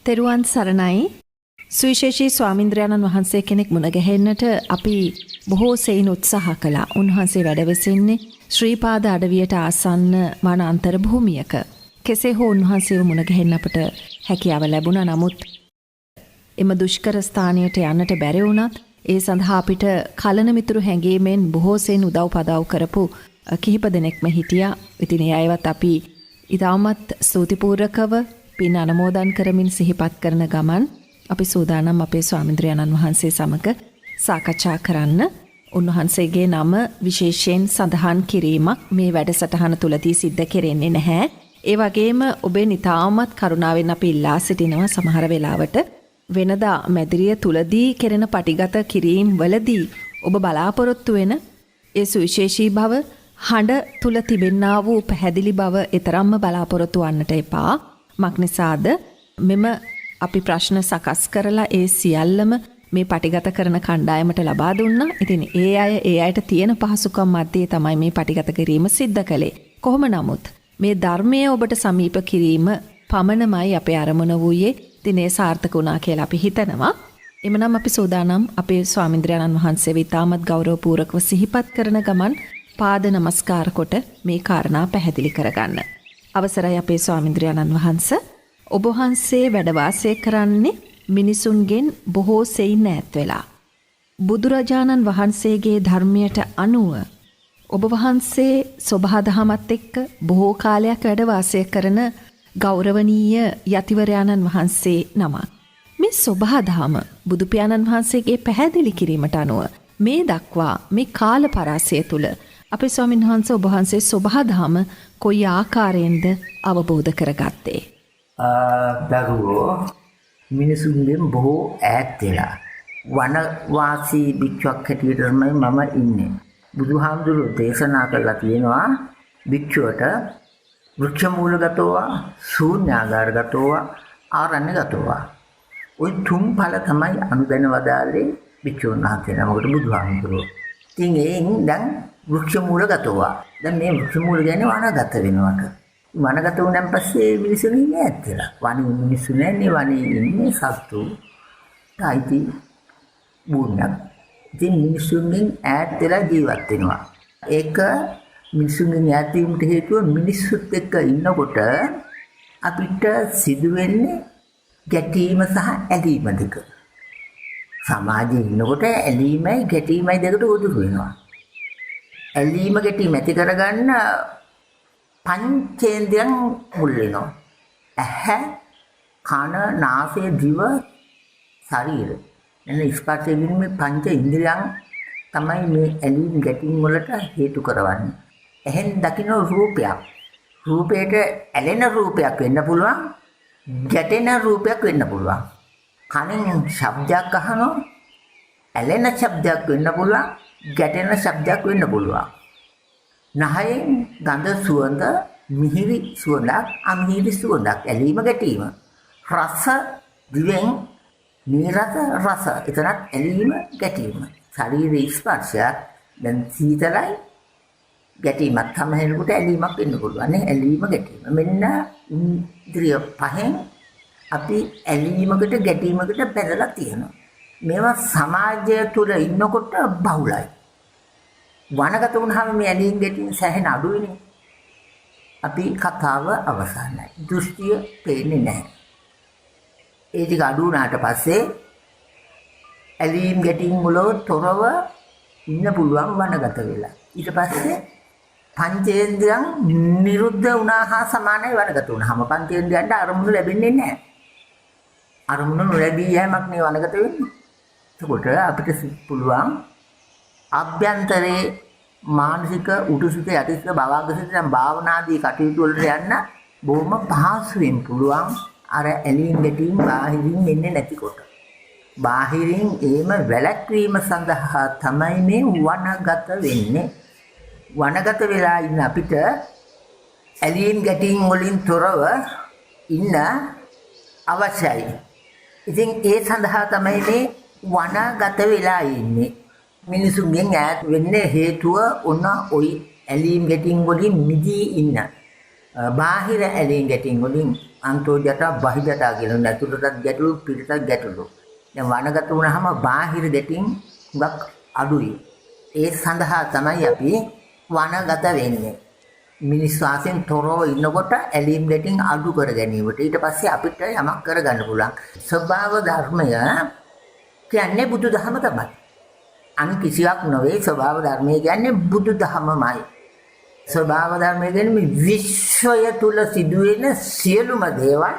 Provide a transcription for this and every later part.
තෙරුවන් සරණයි. සුවිශේෂී ස්වාමින්ද්‍රයන්න් වහන්සේ කෙනෙක් මුණ ගැහෙන්නට අපි බොහෝ සෙයින් උත්සාහ කළා. උන්වහන්සේ වැඩවෙසෙන්නේ ශ්‍රීපාද අඩවියට ආසන්න වනාන්තර භූමියක. කෙසේ හෝ උන්වහන්සේව මුණ ගැහෙන්න අපට හැකියාව ලැබුණා. නමුත් එම දුෂ්කර ස්ථානයට යන්නට බැරි වුණත් ඒ සඳහා අපිට කලන මිතුරු හැඟීමෙන් බොහෝ සෙයින් උදව් පදව් කරපු කිහිප දෙනෙක්ම හිටියා. ඉතින් ඒ අයවත් අපි ඉතාමත් ස්තුතිපූර්වකව පින් අනුමෝදන් කරමින් සිහිපත් කරන ගමන් අපි සූදානම් අපේ ස්වාමින්ද්‍රයන්න් වහන්සේ සමග සාකච්ඡා කරන්න. උන්වහන්සේගේ නම විශේෂයෙන් සඳහන් කිරීමක් මේ වැඩසටහන තුලදී සිද්ධ කෙරෙන්නේ නැහැ. ඒ වගේම ඔබේ ඉතාමත් කරුණාවෙන් අපි ඉල්ලා සිටිනවා සමහර වෙලාවට වෙනදා මැදිරිය තුලදී කෙරෙන පටිගත කිරීම වලදී ඔබ බලාපොරොත්තු වෙන ඒ සුවිශේෂී බව හඬ තුල තිබෙන්නා වූ පැහැදිලි බව ඊතරම්ම බලාපොරොත්තු වන්නට එපා. මක්නිසාද මෙම අපි ප්‍රශ්න සකස් කරලා ඒ සියල්ලම මේ පටිගත කරන කණ්ඩායමට ලබා දුන්නා. ඉතින් ඒ අයට තියෙන පහසුකම් මැද්දේ තමයි මේ පටිගත කිරීම සිද්ධ කළේ. කොහොම නමුත් මේ ධර්මය ඔබට සමීප කිරීම පමණමයි අපේ අරමුණ වූයේ. ඉතින් ඒ සාර්ථක වුණා කියලා අපි හිතනවා. එමනම් අපි සෝදානම් අපේ ස්වාමින්ද්‍රයන්න් වහන්සේව ඉතාමත් ගෞරවපූර්වකව සිහිපත් කරන ගමන් පාද නමස්කාර කොට මේ කාරණා පැහැදිලි කරගන්න. අවසරයි අපේ ස්වාමින්ද්‍රයන්න් වහන්සේ. ඔබ වහන්සේ වැඩ වාසය කරන්නේ මිනිසුන්ගෙන් බොහෝ සෙයින් ඈත් වෙලා. බුදුරජාණන් වහන්සේගේ ධර්මයට අනුව ඔබ වහන්සේ සබහාදහමත් එක්ක බොහෝ කාලයක් වැඩ වාසය කරන ගෞරවනීය යතිවරයාණන් වහන්සේ නමක්. මේ සබහාදහම බුදු පියාණන් වහන්සේගේ පැහැදිලි කිරීමට අනුව මේ දක්වා මේ කාල පරාසය තුල අපේ ස්වාමීන් වහන්සේ ඔබ වහන්සේ සබහාදහම කොයි ආකාරයෙන්ද අවබෝධ කරගත්තේ? දරුවෝ මිනිසුන්ගෙන් බොහෝ ඈත් වෙලා වනවාසී භික්ෂුවක් හැටියට තමයි මම ඉන්නේ. බුදුහාමුදුරුවෝ දේශනා කළා තියෙනවා භික්ෂුවට වෘක්ෂ මූලගතව, ශූන්‍යාගාරගතව, ආරණ්‍යගතව. ওই තුන් ඵල තමයි අනුදැන වදාළේ භික්ෂුන් වහන්සේ නමකට බුදුහාමුදුරුවෝ. ඉතින් ඒන් දැන් වෘක්ෂ මූලගතව. දැන් මේ වෘක්ෂ මූල කියන්නේ වනගත වෙනවට. වනගත වුණාන් පස්සේ මිනිස්සුන් ඉන්නේ ඈත් වෙලා. වනේ මිනිස්සු නැන්නේ, වනේ ඉන්නේ සත්තු. තායිති බුණක්. ඉතින් මිනිස්සුන්ගෙන් ඈත් වෙලා ජීවත් වෙනවා. ඒක මිනිස්සුන්ගෙන් ඈත් වීමට හේතුව මිනිස්සුත් එක්ක ඉන්නකොට අපිට සිදුවෙන්නේ ගැටීම සහ ඇලීම දෙක. සමාජයේ ඉන්නකොට ඇලීමයි ගැටීමයි දෙකට උදුරු වෙනවා. ඇලීම ගැටීම ඇති කරගන්න පංචේන්ද්‍රයන් මුල් වෙනවා. ඇහැ, කන, නාසය, දිව, ශරීරය. එන්න ස්පර්ශයෙන් මේ පංච ඉන්ද්‍රියන් තමයි මේ ඇලීම් ගැටීම් වලට හේතු කරවන්නේ. එහෙන් දකින්න රූපයක්. රූපයට ඇලෙන රූපයක් වෙන්න පුළුවන්, ගැටෙන රූපයක් වෙන්න පුළුවන්. කනෙන් ශබ්දයක් අහනවා, ඇලෙන ශබ්දයක් වෙන්න පුළුවන්, ගැටෙන ශබ්දයක් වෙන්න පුළුවන්. නහයෙන් ගඳ සුවඳ, මිහිරි සුවඳක්, අමිහිරි සුවඳක්, ඇලීම ගැටීම. රස දිවෙන් නිරස රස, එතනත් ඇලීම ගැටීම. ශරීරයේ ස්පර්ශයක් දැන් සීතලයි ගැටීමක් සමහෙනකොට ඇලීමක් වෙන්න පුළුවන් නේ. ඇලීම ගැටීම මෙන්න ඉන්ද්‍රිය පහෙන් අපි ඇලීමකට ගැටීමකට බැඳලා තියෙනවා. මේවා සමාජය තුළ ඉන්නකොට බහුලයි. වනගත වුණාම මේ ඇලීම් ගැටීම් සැහෙන අඩුයිනේ. අපි කතාව අවසానයි. දෘෂ්ටිය පේන්නේ නැහැ. ඒ ටික අඩු වුණාට පස්සේ ඇලීම් ගැටීම් වල තොරව ඉන්න පුළුවන් වනගත වෙලා. ඊට පස්සේ පංචේන්ද්‍රයන් නිරුද්ධ වුණා හා සමානයි වනගත වුණාම. පංචේන්ද්‍රයන්ට අරමුණු ලැබෙන්නේ නැහැ. අරමුණු නොලැබී යෑමක් නේ වනගත වෙන්නේ. එතකොට අපිට පුළුවන් අභ්‍යන්තරේ මානසික උඩුසිත යටිසිත භවග්ගසිත දැන් භාවනාදී කටයුතු වලට යන්න බොහොම පහසුවෙන් පුළුවන්. අර ඇලීම් ගැටීම් බාහිරින් එන්නේ නැතිකොට. බාහිරින් ඒම වැළැක්වීම සඳහා තමයි මේ වනගත වෙන්නේ. වනගත වෙලා ඉන්න අපිට ඇලීම් ගැටීම් වලින් තොරව ඉන්න අවශ්‍යයි. ඉතින් ඒ සඳහා තමයි මේ වනගත වෙලා ඉන්නේ. මිනිසුන්ගෙන් ඈත් වෙන්න හේතුව ඔන්න ඔයි ඇලීම් ගැටීම් වලින් මිදී ඉන්න. බාහිර ඇලීම් ගැටීම් වලින් අන්තෝජට බහිජට කියලා නැතුළටත් ගැටලු පිටටත් ගැටලු. දැන් වනගත වුණාම බාහිර ගැටීම් හුඟක් අඩුයි. ඒ සඳහා තමයි අපි වනගත වෙන්නේ. මිනිස් වාසයෙන් තොරව ඉන්නකොට ඇලීම් ගැටීම් අඩු කර ගැනීමට. ඊට පස්සේ අපිට යමක් කරගන්න පුළුවන්. ස්වභාව ධර්මය කියන්නේ බුදුදහම තමයි. අන් කිසිවක් නෙවෙයි ස්වභාව ධර්මය කියන්නේ බුදුදහමමයි. ස්වභාව ධර්මය කියන්නේ මේ විශ්වය තුල සිදුවෙන සියලුම දේවල්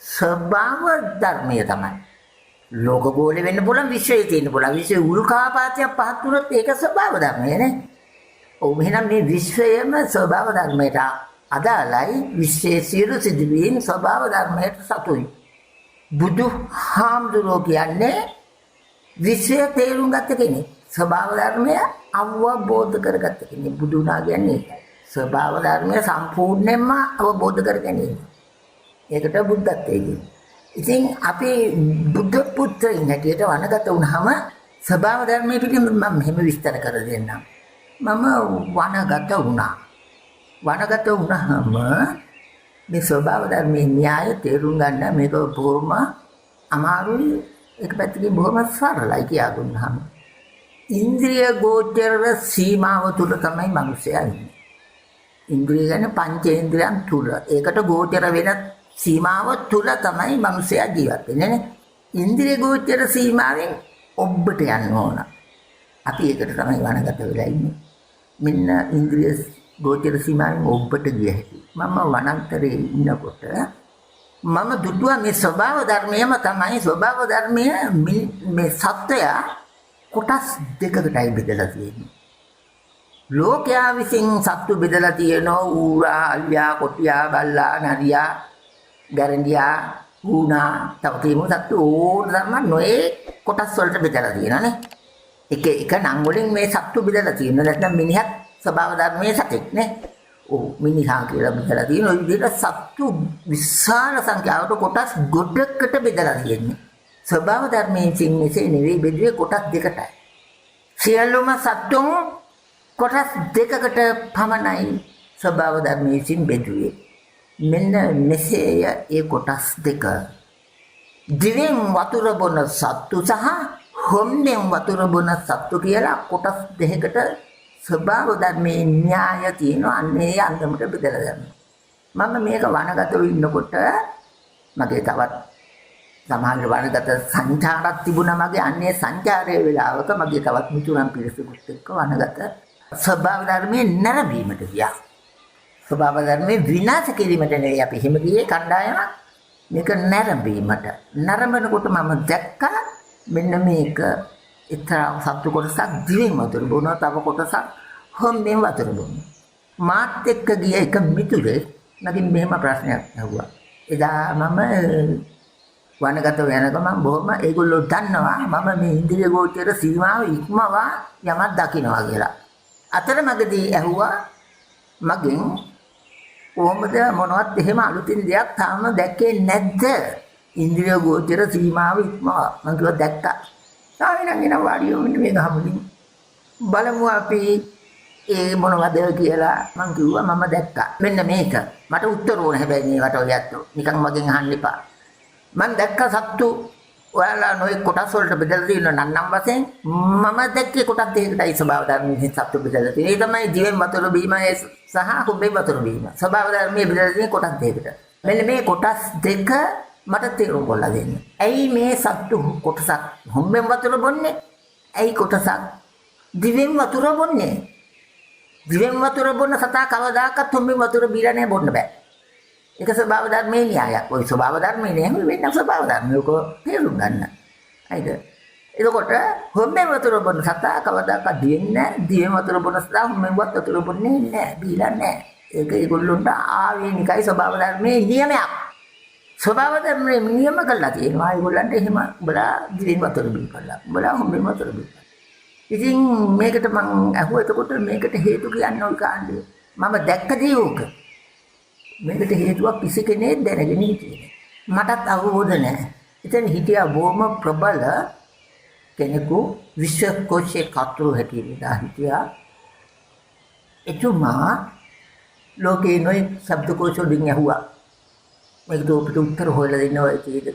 ස්වභාව ධර්මය තමයි. ලෝක ගෝලෙ වෙන්න පුළුවන් විශ්වයේ තියෙන්න පුළුවන්. විශ්වයේ උල්කාපාතයක් පහත් වුණොත් ඒක ස්වභාව ධර්මය නේ. ඔව් එහෙනම් මේ විශ්වයම ස්වභාව ධර්මයට අදාළයි. විශ්වයේ සියලු සිදුවීම් ස්වභාව ධර්මයට සතුයි. බුදු හාමුදුරුවෝ කියන්නේ විශ්වය තේරුම් ගත්ත කෙනෙක්. ස්වභාව ධර්මය අවබෝධ කරගත්ත කෙනෙක්. බුදු වුණා කියන්නේ ඒකයි. ස්වභාව ධර්මය සම්පූර්ණයෙන්ම අවබෝධ කර ගැනීම. ඒකට බුද්ධත්වයේ කියන්නේ. ඉතින් අපි බුද්ධ පුත්‍රයන් හැටියට වනගත වුණාම ස්වභාව ධර්මයේ පිටින් මම මෙහෙම විස්තර කර දෙන්නම්. මම වනගත වුණා. වනගත වුණාම මේ ස්වභාව ධර්මයේ න්‍යාය තේරුම් ගන්න මේක බොහොම අමාරුයි. ඒක පැත්තකින් බොහොම සරලයි කියලා දුන්නාම. ඉන්ද්‍රිය ගෝචර සීමාව තුල තමයි මිනිසයා ඉන්නේ. ඉන්ද්‍රිය කියන්නේ පංචේන්ද්‍රයන් තුල. ඒකට ගෝචර වෙන සීමාව තුල තමයි මිනිසයා ජීවත් වෙන්නේ නේ. ඉන්ද්‍රිය ගෝචර සීමාවෙන් ඔබට යන්න ඕන. අපි ඒකට තමයි වනගත වෙලා ඉන්නේ. මෙන්න ඉන්ද්‍රිය ගෝචර සීමාවෙන් ඔබට ගිය හැටි. මම වනාන්තරයේ ඉන්නකොට මම දුටුවා මේ ස්වභාව ධර්මයම තමයි. ස්වභාව ධර්මය මේ සත්‍යය කොටස් දෙකකටයි බෙදලා තියෙන්නේ. ලෝකයා විසින් සත්තු බෙදලා තියෙනවා ඌරා, අල්යා, කොටියා, බල්ලා, නරියා, ගැරන්ඩියා, ඌනා, තව තියෙන සත්තු ඕන ධර්ම නොයේ කොටස් වලට බෙදලා තියෙනවානේ. එක නම් වලින් මේ සත්තු බෙදලා තියෙනවා. නැත්නම් මිනිහත් ස්වභාව ධර්මයේ සතෙක් නේ. ඔව් මිනිහා කියලා බෙදලා තියෙනවා. ඒ විදිහට සත්තු විශාල සංඛ්‍යාවට කොටස් ගොඩකට බෙදලා තියෙන්නේ. ස්වභාව ධර්මයෙන් මෙසේ නෙවෙයි බෙදුවේ කොටස් දෙකටයි. සියලුම සත්තුන් කොටස් දෙකකට පමණයි ස්වභාව ධර්මයෙන් බෙදුවේ. මෙන්න මෙසේය ඒ කොටස් දෙක. දිවෙන් වතුර බොන සත්තු සහ හොම්බෙන් වතුර බොන සත්තු කියලා කොටස් දෙකකට ස්වභාව ධර්මයේ න්‍යාය තියෙනවා. අන්නේ අන්දමට බෙදලා ගන්නවා. මම මේක වනගතව ඉන්නකොට මගේ තවත් සමහර වනගත සංචාරක් තිබුණා. මගේ අන්නේ සංචාරයේ වෙලාවක මගේ තවත් මිතුරන් පිරිසකුත් එක්ක වනගත ස්වභාව ධර්මයේ නැරඹීමට ගියා. ස්වභාව ධර්මයේ විනාශ කිරීමට නෙවෙයි අපි හිම ගියේ කණ්ඩායමක්. මේක නැරඹීමට. නරඹනකොට මම දැක්කා මෙන්න මේක එක්තරා සත්තු කොටසක් දිවෙන් වතුර බොනවා, තව කොටසක් හොම්බෙන් වතුර බොනවා. මාත් එක්ක ගිය එක මිතුරේ මගෙන් මෙහෙම ප්‍රශ්නයක් අහුවා. එදා මම වනගත වෙන ගමන් බොහොම ඒගොල්ලෝ දන්නවා මම මේ ඉන්ද්‍රිය ගෝචර සීමාව ඉක්මවා යමක් දකින්නවා කියලා. අතරමඟදී ඇහුවා මගෙන් කොහොමද මොනවත් එහෙම අලුතින් දෙයක් තාම දැක්කේ නැද්ද? ඉන්ද්‍රිය ගෝචර සීමාව ඉක්මවා. මම කිව්වා දැක්කා. තාවිනම් එන වාඩියෝ මෙන්න මේ ගහමුලින් බලමු අපි ඒ මොනවද කියලා. මම කිව්වා මම දැක්කා. මෙන්න මේක. මට උත්තර ඕන හැබැයි මේකට ඔය යැත්තෝ නිකන් මගෙන් අහන්න එපා. මම දැක්ක සත්තු ඔයාලා නොයේ කොටස් වලට බෙදලා තියෙනවා නන්නම් වශයෙන්. මම දැක්කේ කොටස් දෙකකටයි ස්වභාව ධර්මයේ සත්තු බෙදලා තියෙන්නේ. ඒ තමයි දිවෙන් වතුර බීම සහ හොම්බෙන් වතුර බීම. ස්වභාව ධර්මයේ බෙදලා තියෙන්නේ කොටස් දෙකකට. මෙන්න මේ කොටස් දෙක මට තේරුම් ගොල්ලා දෙන්න. ඇයි මේ සත්තු කොටසක් හොම්බෙන් වතුර බොන්නේ? ඇයි කොටසක් දිවෙන් වතුර බොන්නේ? දිවෙන් වතුර බොන්න සතා කවදාකවත් හොම්බෙන් වතුර බීලා නැහැ බොන්න බෑ. ඒක ස්වභාව ධර්මයේ න්‍යායක්. ওই ස්වභාව ධර්මයේ නෙමෙයි වෙන ස්වභාව ධර්මයක තේරුම් ගන්න. හරිද? එතකොට හොම්බෙන් වතුර බොන්න සතා කවදාකවත් දිවෙන්නේ නැහැ. දිවෙන් වතුර බොන්න සතා හොම්බෙන් වතුර බොන්නේ නැහැ. බීලා නැහැ. ඒක ඒගොල්ලොන්ට ආවේනිකයි ස්වභාව ධර්මයේ නියමයක්. ස්වභාව ධර්මයේ නියම කළා තියෙනවා. ඒගොල්ලන්ට එහෙම උඹලා දිවෙන් වතුර බී කළා. උඹලා හොම්බෙන් වතුර බී. ඉතින් මේකට මම අහුව එතකොට මේකට හේතු කියන්නේ ඔය කාණ්ඩය. මම දැක්ක දේ ඕක. මේකට හේතුවක් කිසි කෙනෙක් දැනගෙන හිටියේ. මටත් අවබෝධ නැහැ. එතන හිටියා බොහොම ප්‍රබල කෙනෙකු විශ්වකෝෂයේ කතුරු හැටියට හිටියා. එතුමා ලෝකේ නොයෙක් ශබ්දකෝෂ වලින් ඇහුවා. මේකට අපිට උත්තර හොයලා දෙන්න ඔය කීයද?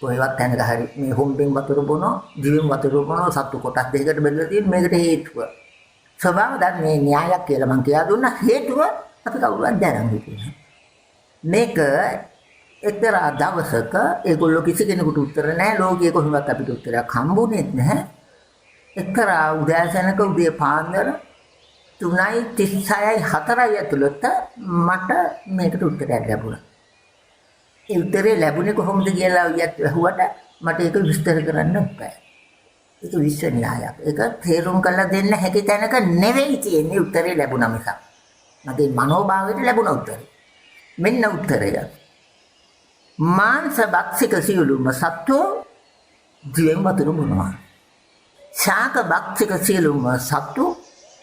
කොහෙවත් තැනක හරි මේ හොම්බෙන් වතුර බොනවා, දිවෙන් වතුර බොනවා, සත්තු කොටස් දෙකකට බෙදලා තියෙන මේකට හේතුව. ස්වභාව ධර්මයේ න්‍යායක් කියලා මම කියලා දුන්නා. හේතුව අපි කවුරුවත් දැනන් හිටියේ. මේක එක්තරා දවසක ඒගොල්ලෝ කිසි කෙනෙකුට උත්තර නැහැ. ලෝකයේ කොහොමවත් අපිට උත්තරයක් හම්බුනේ නැහැ. එක්තරා උදෑසනක උදේ පාන්දර 3:36යි 4යි ඇතුළත මට මේකට උත්තරයක් ලැබුණා. ඒ උත්තරේ ලැබුණේ කොහොමද කියලා අහුවට මට ඒක විස්තර කරන්න බෑ. ඒක විශ්ව න්‍යායක්. ඒක තේරුම් කරලා දෙන්න හැකි තැනක නෙවෙයි තියෙන්නේ උත්තරේ ලැබුණා මිසක්. මගේ මනෝභාවයට ලැබුණ උත්තරේ. මෙන්න උත්තරය. මාංශ භක්ෂික සියලුම සත්තු දිවෙන් වතුර බොනවා. ශාක භක්ෂික සියලුම සත්තු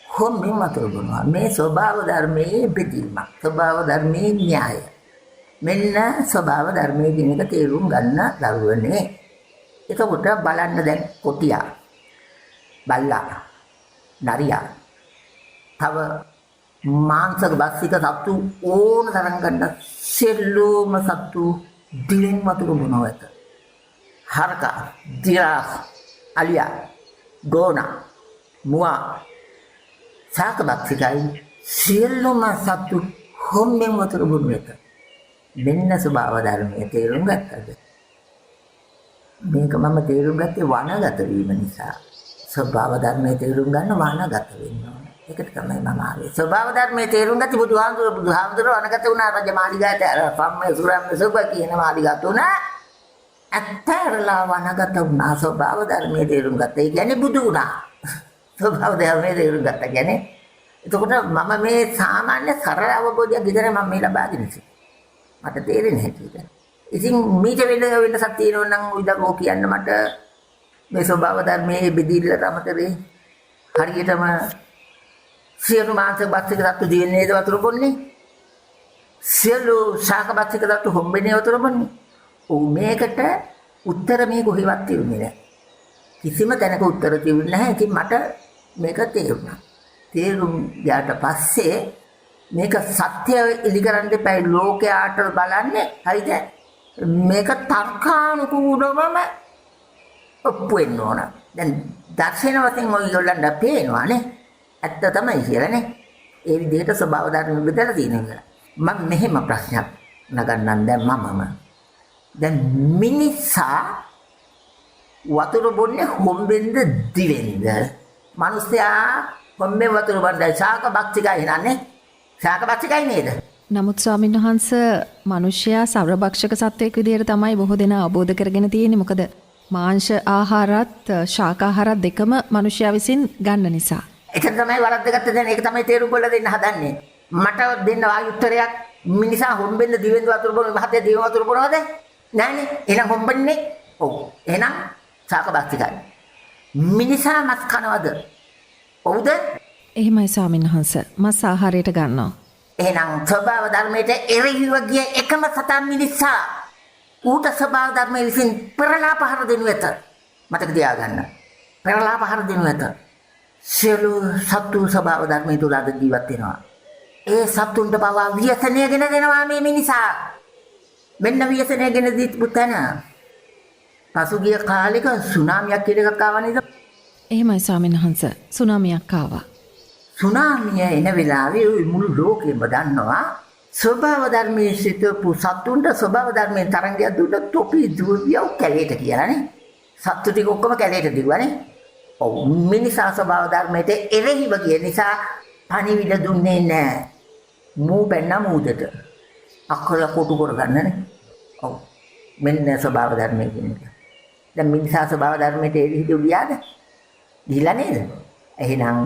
හොම්බෙන් වතුර බොනවා. මේ ස්වභාව ධර්මයේ බෙදීමක්. ස්වභාව ධර්මයේ න්‍යාය. මෙන්න ස්වභාව ධර්මයේ කියන එක තේරුම් ගන්න දරුවනේ. එතකොට බලන්න දැන් කොටියා බල්ලා නරියා තව මාංශක භක්ෂික සත්තු ඕන තරම් ගන්න සියලුම සත්තු දිවෙන් වතුර බොනවා ඇත. හරකා, දිරාස්, අලියා, ගෝනා, මුවා, ශාක භක්ෂිකයි සියලුම සත්තු හොම්බෙන් වතුර බොනවා ඇත. මෙන්න ස්වභාව ධර්මයේ තේරුම් ගත්තද? මේක මම තේරුම් ගත්තේ වනගත වීම නිසා. ස්වභාව ධර්මයේ තේරුම් ගන්න වනගත වෙන්න ඕන. ඒකට තමයි මම ආවේ. ස්වභාව ධර්මයේ තේරුම් ගත්තේ බුදුහාමුදුරුවෝ වනගත වුණා රජ මාලිගාවට පම්මේ සුරම්මේ සුබ කියන මාලිගාවට උනා. අත්තරලා වනගත වුණා ස්වභාව ධර්මයේ තේරුම් ගත්තා. ඒ කියන්නේ බුදු වුණා. ස්වභාව ධර්මයේ තේරුම් ගත්තා කියන්නේ. එතකොට මම මේ සාමාන්‍ය සරල අවබෝධයක් විතරයි මම මේ ලබාගෙන ඉන්නේ. මට තේරෙන්නේ නැහැ. ඉතින් මීට වෙනසක් තියෙනවා නම් උදකෝ කියන්න මට මේ ස්වභාව ධර්මයේ බෙදීලා තමතරේ හරියටම සියලු මාංශ භක්ෂික සත්තු දිවෙන් නේද වතුර බොන්නේ? සියලු ශාක භක්ෂික සත්තු හොම්බෙන්නේ වතුර බොන්නේ? ඔව් මේකට උත්තර මේ කොහෙවත් තියුනේ නැහැ. කිසිම තැනක උත්තර තියුනේ නැහැ. ඉතින් මට මේක තේරුණා. තේරුම් ගියාට පස්සේ මේක සත්‍ය ඉලිකරන්න දෙපයි ලෝකයට බලන්නේ හරිද? මේක තර්කානුකූලවම ඔප්පු වෙන්න ඕන. දැන් දර්ශන වශයෙන් ඔයගොල්ලන්ට පේනවානේ. ඇත්ත තමයි කියලානේ. ඒ විදිහට ස්වභාව ධර්ම බෙදලා තියෙනවා. මම මෙහෙම ප්‍රශ්නයක් නගන්නම් දැන් මමම. දැන් මිනිසා වතුර බොන්නේ හොම්බෙන්ද දිවෙන්ද? මිනිසයා හොම්බෙන් වතුර බොන්නේ ශාක භක්ෂිකයි නන්නේ. ශාක භක්ෂිකයි නේද? නමුත් ස්වාමීන් වහන්සේ මිනිසයා සර්වභක්ෂක සත්වයෙක් විදිහට තමයි බොහෝ දෙනා අවබෝධ කරගෙන තියෙන්නේ. මොකද මාංශ ආහාරත් ශාක ආහාරත් දෙකම මිනිසයා විසින් ගන්න නිසා. ඒක තමයි වරද්දගත්ත දැන් ඒක තමයි තේරුම් කරලා දෙන්න හදන්නේ. මට දෙන්න වායු උත්තරයක් මිනිසා හොම්බෙන්ද දිවෙන්ද වතුර බොන මහත්තයා දිවෙන් වතුර බොනවද? නෑනේ. එහෙනම් හොම්බෙන්නේ. ඔව්. එහෙනම් ශාක භක්ෂිකයි. මිනිසා මස් කනවද? ඔව්ද? එහෙමයි ස්වාමීන් වහන්සේ. මස් ආහාරයට ගන්නවා. එහෙනම් ස්වභාව ධර්මයට එරෙහිව ගිය එකම සතා මිනිසා ඌට ස්වභාව ධර්මයේ විසින් පෙරලා පහර දෙනු ඇත. මතක තියාගන්න. පෙරලා පහර දෙනු ඇත. සියලු සත්තු ස්වභාව ධර්මයේ තුල අද ජීවත් වෙනවා. ඒ සත්තුන්ට පවා ව්‍යසනයගෙන දෙනවා මේ මිනිසා. මෙන්න ව්‍යසනයගෙන දීපු තැන. පසුගිය කාලෙක සුනාමියක් කියලා එකක් ආවා නේද? එහෙමයි ස්වාමීන් වහන්සේ. සුනාමියක් ආවා. සුනාමිය එන වෙලාවේ මුළු ලෝකෙම දන්නවා ස්වභාව ධර්මයේ සිටපු සත්තුන්ට ස්වභාව ධර්මයේ තරංගයක් දුන්න තොපි දුවියව කැලේට කියලානේ. සත්තු ටික ඔක්කොම කැලේට දිව්වනේ. ඔව් මිනිසා ස්වභාව ධර්මයට එරෙහිව ගිය නිසා පණිවිඩ දුන්නේ නැහැ. මූ බැන්න මූදට. අක්කල කොටු කරගන්නනේ. ඔව් මෙන්න ස්වභාව ධර්මයේ කියන්නේ. දැන් මිනිසා ස්වභාව ධර්මයට එරෙහිව ගියාද? ගිහිලා නේද? එහෙනම්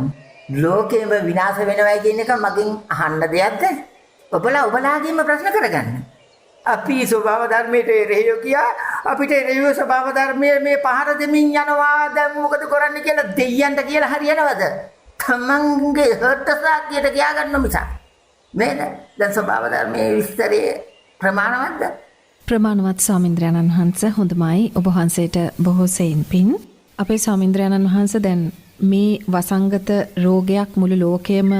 ලෝකෙම විනාශ වෙනවා කියන එක මගෙන් අහන්න දෙයක්ද? ඔබලාගේම ප්‍රශ්න කරගන්න. අපි ස්වභාව ධර්මයට එරෙහිව ගියා. අපිට එරෙහිව ස්වභාව ධර්මයේ මේ පහර දෙමින් යනවා. දැන් මොකද කරන්න කියලා දෙයියන්ට කියලා හරියනවද? තමන්ගේ හර්තසාක්කියට ගියා ගන්න මිසක්. නේද? දැන් ස්වභාව ධර්මයේ විස්තරේ ප්‍රමාණවත්ද? ප්‍රමාණවත් ස්වාමින්ද්‍රයන්න් වහන්සේ හොඳමයි. ඔබ වහන්සේට බොහෝ සෙයින් පින්. අපේ ස්වාමින්ද්‍රයන්න් වහන්සේ දැන් මේ වසංගත රෝගයක් මුළු ලෝකයේම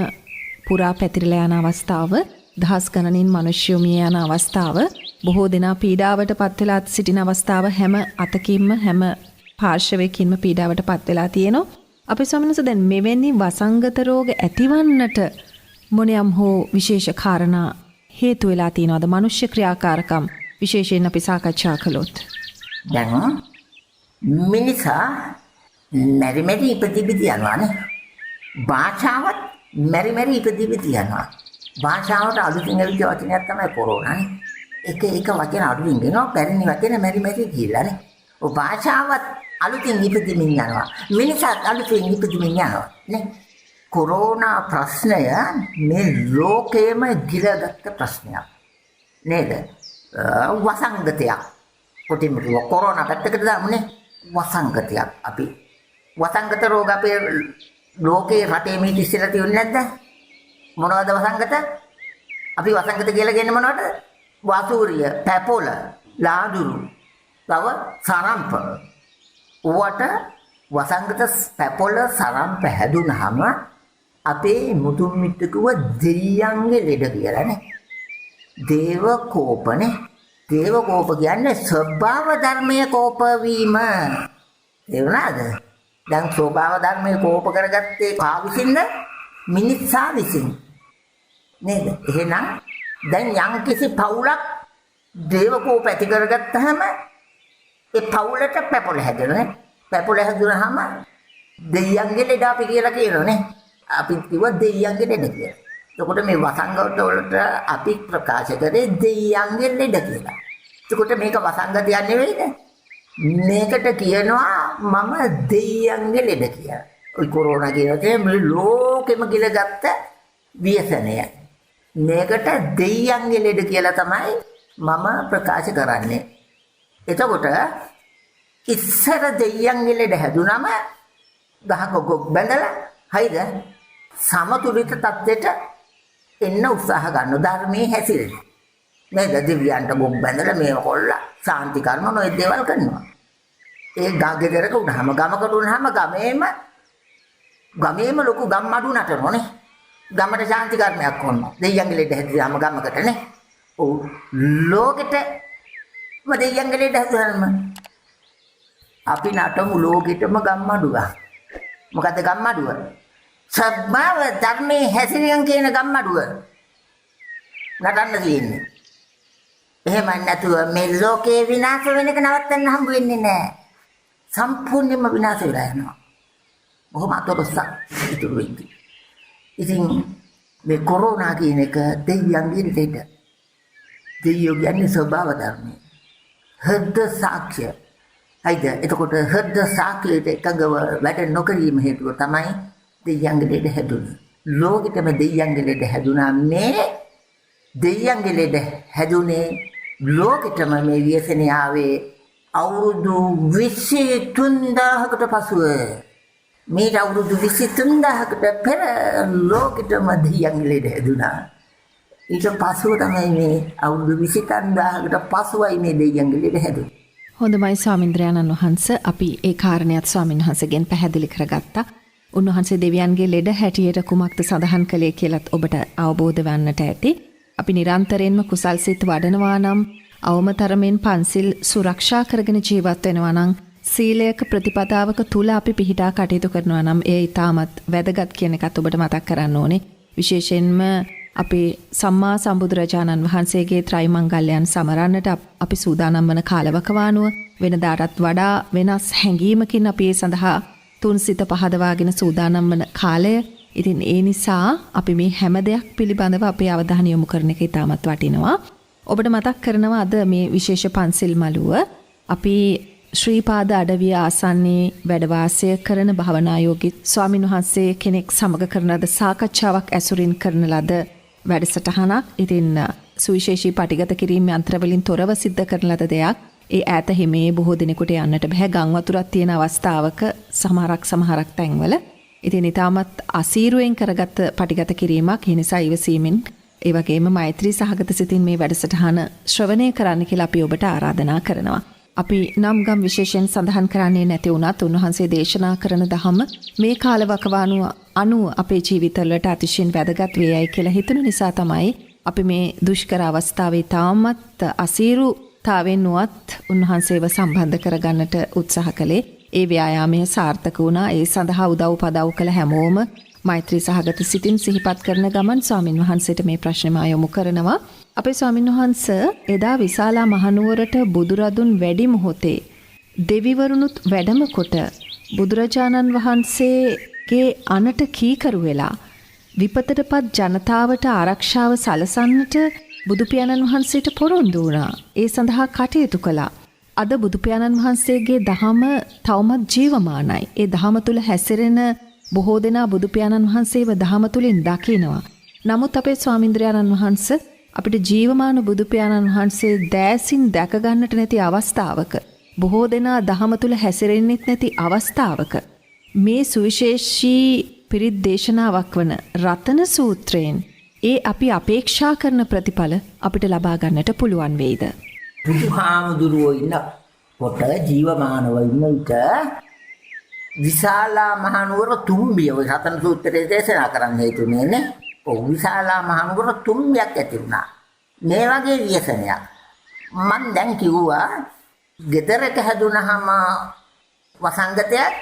පුරා පැතිරලා යන අවස්ථාව, දහස් ගණනින් මිනිස්සු මිය යන අවස්ථාව, බොහෝ දෙනා පීඩාවට පත් වෙලා සිටින අවස්ථාව හැම අතකින්ම හැම පාර්ශවයකින්ම පීඩාවට පත් වෙලා තියෙනවා. අපේ ස්වාමීන් වහන්සේ දැන් මෙවැනි වසංගත රෝග ඇතිවන්නට මොනියම් හෝ විශේෂ කාරණා හේතු වෙලා තියෙනවද? මනුෂ්‍ය ක්‍රියාකාරකම් විශේෂයෙන් අපි සාකච්ඡා කළොත්. දැන් මිනිසා මෙරි ඉපදිවිදි යනවානේ. භාෂාවත් මෙරි ඉපදිවිදි යනවා. භාෂාවට අලුතින් ඇවිත් වචනයක් තමයි කොරෝනානේ. එක වචන අලුතින් දෙනවා, පැරණි වචන මෙරි කියලානේ. ඔය භාෂාවත් අලුතින් ඉපදිමින් යනවා. මිනිසත් අලුතින් ඉපදිමින් යනවා නේ. කොරෝනා ප්‍රශ්නය මේ ලෝකයේම ගිලගත්ත ප්‍රශ්නයක් නේද? වසංගතයක්. කොටිම කොරෝනා පැත්තකට දාමුනේ. වසංගතයක්. අපි වසංගත රෝග අපේ ලෝකේ රටේ මේ ඉස්සෙල්ලා තියුනේ නැද්ද? මොනවද වසංගත? අපි වසංගත කියලා කියන්නේ මොනවද? වසූරිය, පැපොල, ලාදුරු, තව සරම්ප. ඌට වසංගත පැපොල සරම්ප හැදුනහම අපේ මුතුන් මිත්තකුව දෙයියන්ගේ ලෙඩ කියලානේ. දේව කෝපනේ. දේව කෝප කියන්නේ ස්වභාව ධර්මයේ කෝප වීම. තේරුණාද? දැන් ස්වභාව ධර්මයේ කෝප කරගත්තේ කා විසින්ද? මිනිසා විසින්. නේද? එහෙනම් දැන් යම්කිසි පවුලක් දේව කෝප ඇති කරගත්තාම ඒ පවුලට පැපොල හැදෙනවා. පැපොල හැදුනහම දෙයියන්ගේ ලෙඩ අපි කියලා කියනෝනේ. අපි කිව්වා දෙයියන්ගේ ලෙඩ කියලා. එතකොට මේ වසංගත වලට අපි ප්‍රකාශ කරේ දෙයියන්ගේ ලෙඩ කියලා. එතකොට මේක වසංගතයක් නෙවෙයිද? මේකට කියනවා මම දෙයියන්ගේ ලෙඩ කියලා. ওই කොරෝනා කියන මේ ලෝකෙම ගිලගත්ත ව්‍යසනය. මේකට දෙයියන්ගේ ලෙඩ කියලා තමයි මම ප්‍රකාශ කරන්නේ. එතකොට ඉස්සර දෙයියන්ගේ ලෙඩ හැදුනම ගහක ගොක් බැඳලා හයිද සමතුලිත තත්ත්වයට එන්න උත්සාහ ගන්න ධර්මයේ හැසිරෙන. නේද? දිව්‍යයන්ට ගොක් බැඳලා මේව කොල්ලා සාන්ති කර්ම නොයේ දේවල් කරනවා. ඒ ගාගෙදරක උනහම ගමකට උනහම ගමේම ලොකු ගම්මඩු නටනෝනේ. ගමට ශාන්ති කර්මයක් කරනවා. දෙයියන්ගේ ලෙඩ හැදුවාම ගමකටනේ. ඔව් ලෝකෙට දෙයියන්ගේ ලෙඩ හැදුවාම අපි නටමු ලෝකෙටම ගම්මඩුව. මොකද්ද ගම්මඩුව? සබ්බව ධර්මයේ හැසිරියන් කියන ගම්මඩුව. නටන්න තියෙන්නේ. එහෙම නැතුව මේ ලෝකේ විනාශ වෙන එක නවත්තන්න හම්බ වෙන්නේ නැහැ. සම්පූර්ණයෙන්ම විනාශ වෙලා යනවා. බොහොම අතොරසක් ඉතුරු වෙන්නේ. ඉතින් මේ කොරෝනා කියන එක දෙයියන්ගේ ලෙඩ. දෙයියෝ කියන්නේ ස්වභාව ධර්මයේ. හෘද සාක්ෂ්‍ය. හයිද? එතකොට හෘද සාක්ෂියට එකඟව වැඩ නොකිරීම හේතුව තමයි දෙයියන්ගේ ලෙඩ හැදුනේ. ලෝකෙටම දෙයියන්ගේ ලෙඩ හැදුනා. මේ දෙයියන්ගේ ලෙඩ හැදුනේ ලෝකෙටම මේ ව්‍යසනය ආවේ අවුරුදු 23000කට පසුව. මේ අවුරුදු 23000කට පෙර ලෝකෙටම දෙයියන්ගේ ලෙඩ හැදුනා. ඊට පසුව තමයි මේ අවුරුදු 23000කට පසුවයි මේ දෙයියන්ගේ ලෙඩ හැදුනේ. හොඳමයි ස්වාමින්ද්‍රයන්න් වහන්සේ, අපි ඒ කාරණයක් ස්වාමීන් වහන්සේගෙන් පැහැදිලි කරගත්තා. උන්වහන්සේ දෙවියන්ගේ ලෙඩ හැටියට කුමක්ද සඳහන් කළේ කියලත් ඔබට අවබෝධ වන්නට ඇති. අපි නිරන්තරයෙන්ම කුසල් සිත් වඩනවා නම්, අවමතරමෙන් පන්සිල් සුරක්ෂා කරගෙන ජීවත් වෙනවා නම්, සීලයක ප්‍රතිපදාවක තුල අපි පිහිටා කටයුතු කරනවා නම් ඒ ඊටමත් වැදගත් කියන එකත් ඔබට මතක් කරන්න ඕනේ. විශේෂයෙන්ම අපේ සම්මා සම්බුදුරජාණන් වහන්සේගේ ත්‍රිමංගල්‍යයන් සමරන්නට අපි සූදානම් වන කාලවකවානුව වෙනදාටත් වඩා වෙනස් හැඟීමකින් අපි ඒ සඳහා තුන් සිත පහදවාගෙන සූදානම් වන කාලය. ඉතින් ඒ නිසා අපි මේ හැම දෙයක් පිළිබඳව අපේ අවධානය යොමු කරන එක ඉතාමත් වටිනවා. ඔබට මතක් කරනවා අද මේ විශේෂ පන්සිල් මළුව අපි ශ්‍රීපාද අඩවිය ආසන්නයේ වැඩ වාසය කරන භාවනායෝගී ස්වාමින් වහන්සේ කෙනෙක් සමග කරන ලද සාකච්ඡාවක් ඇසුරින් කරන ලද වැඩසටහනක්. ඉතින් සුවිශේෂී පටිගත කිරීම යන්ත්‍රවලින් තොරව සිද්ධ කරන ලද දෙයක්. ඒ ඈත හිමේ බොහෝ දිනෙකට යන්නට බෑ. ගම් වතුරක් තියෙන අවස්ථාවක සමහරක් තැන්වල. ඉතින් ඊටමත් අසීරුවෙන් කරගත් පටිගත කිරීමක්. ඒ නිසා ඉවසීමෙන් ඒ වගේම මෛත්‍රී සහගත සිතින් මේ වැඩසටහන ශ්‍රවණය කරන්න කියලා අපි ඔබට ආරාධනා කරනවා. අපි නම් ගම් විශේෂයෙන් සඳහන් කරන්නේ නැති වුණත් උන්වහන්සේ දේශනා කරන දහම මේ කාලවකවානුව අනුව අපේ ජීවිතවලට අතිශයින් වැදගත් වේයයි කියලා හිතුණු නිසා තමයි අපි මේ දුෂ්කර අවස්ථාවේ තාමත් අසීරුතාවෙන් නුවත් උන්වහන්සේව සම්බන්ධ කරගන්නට උත්සාහ කළේ. ඒ ව්‍යායාමය සාර්ථක වුණා. ඒ සඳහා උදව් පදව් කළ හැමෝම මෛත්‍රී සහගත සිතින් සිහිපත් කරන ගමන් ස්වාමින් වහන්සේට මේ ප්‍රශ්නම යොමු කරනවා. අපේ ස්වාමින් වහන්සේ එදා විශාලා මහනුවරට බුදුරදුන් වැඩි මොහොතේ දෙවිවරුනුත් වැඩම කොට බුදුරජාණන් වහන්සේගේ අනට කීකරු වෙලා විපතටපත් ජනතාවට ආරක්ෂාව සලසන්නට බුදුපියාණන් වහන්සේට පොරොන්දු වුණා. ඒ සඳහා කටයුතු කළා. අද බුදුපියාණන් වහන්සේගේ දහම තවමත් ජීවමානයි. ඒ දහම තුල හැසිරෙන බොහෝ දෙනා බුදුපියාණන් වහන්සේව දහම තුලින් දකිනවා. නමුත් අපේ ස්වාමින්ද්‍රයන්න් වහන්සේ අපිට ජීවමාන බුදුපියාණන් වහන්සේ දෑසින් දැක ගන්නට නැති අවස්ථාවක, බොහෝ දෙනා දහම තුල හැසිරෙන්නෙත් නැති අවස්ථාවක මේ සුවිශේෂී පිරිත් දේශනාවක් වන රතන සූත්‍රයෙන් ඒ අපි අපේක්ෂා කරන ප්‍රතිඵල අපිට ලබා ගන්නට පුළුවන් වෙයිද? බුදුහාමුදුරුවෝ ඉන්නකොට ජීවමානව ඉන්න විට විශාලා මහනුවර තුම්බිය ඔය රතන සූත්‍රයේ දේශනා කරන්න හේතුනේ නේ. ඔව් විශාලා මහනුවර තුම්බියක් ඇති වුණා. මේ වගේ ව්‍යසනයක්. මම දැන් කිව්වා ගෙදරක හැදුනහම වසංගතයක්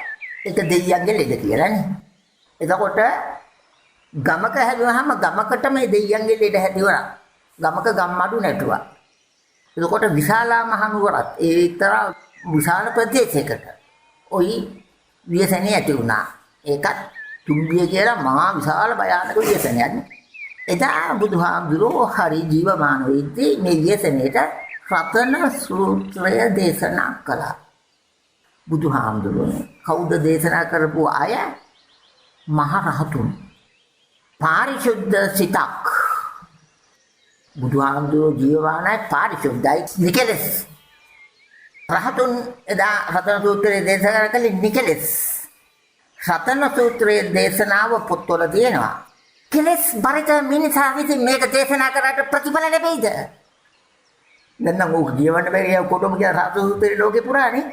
ඒක දෙයියන්ගේ ලෙඩ කියලානේ. එතකොට ගමක හැදුනහම ගමකටම දෙයියන්ගේ ලෙඩ හැදුවා. ගමක ගම්මඩු නැටුවා. එතකොට විශාලා මහනුවරත් ඒ තරම් විශාල ප්‍රදේශයකට ওই ව්‍යසනය ඇති වුණා. ඒකත් තුම්බිය කියලා මහා විශාල භයානක ව්‍යසනයක්. එදා බුදුහාමුදුරුවෝ හරි ජීවමාන වෙද්දී මේ ව්‍යසනයට රතන සූත්‍රය දේශනා කළා. බුදුහාමුදුරුවෝ කවුද දේශනා කරපු අය? මහ රහතුන්. පාරිශුද්ධ සිතක්. බුදුහාමුදුරුවෝ ජීවමානයි පාරිශුද්ධයි නිකලස්. රහතුන් එදා රතන සූත්‍රයේ දේශනා කළේ නිකලස්. රතන සූත්‍රයේ දේශනාව පොත්වල තියෙනවා. කෙලස් බරිත මිනිසා විසින් මේක දේශනා කරාට ප්‍රතිඵල ලැබෙයිද? දැන් නම් ඕක කියවන්න බැරි කොටම කියන රතන සූත්‍රයේ ලෝකේ පුරානේ.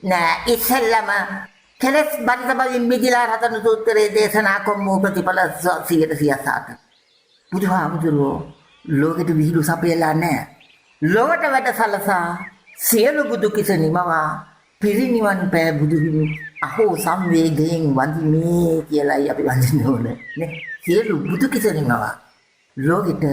නෑ ඉස්සෙල්ලම කෙලස් බරිත බවින් මිදිලා රතන සූත්‍රයේ දේශනා කොම්මෝ ප්‍රතිඵල 100%. බුදුහාමුදුරුවෝ ලෝකෙට විහිළු සපයලා නැහැ. ලෝකට වැඩ සලසා සියලු බුදු කිසනිමවා පිරිනිවන් පෑ බුදුහිමි අහෝ සංවේගයෙන් වඳින්නේ කියලායි අපි වඳින්න ඕනේ නේ. සියලු බුදු කිසනිමවා ලෝකෙට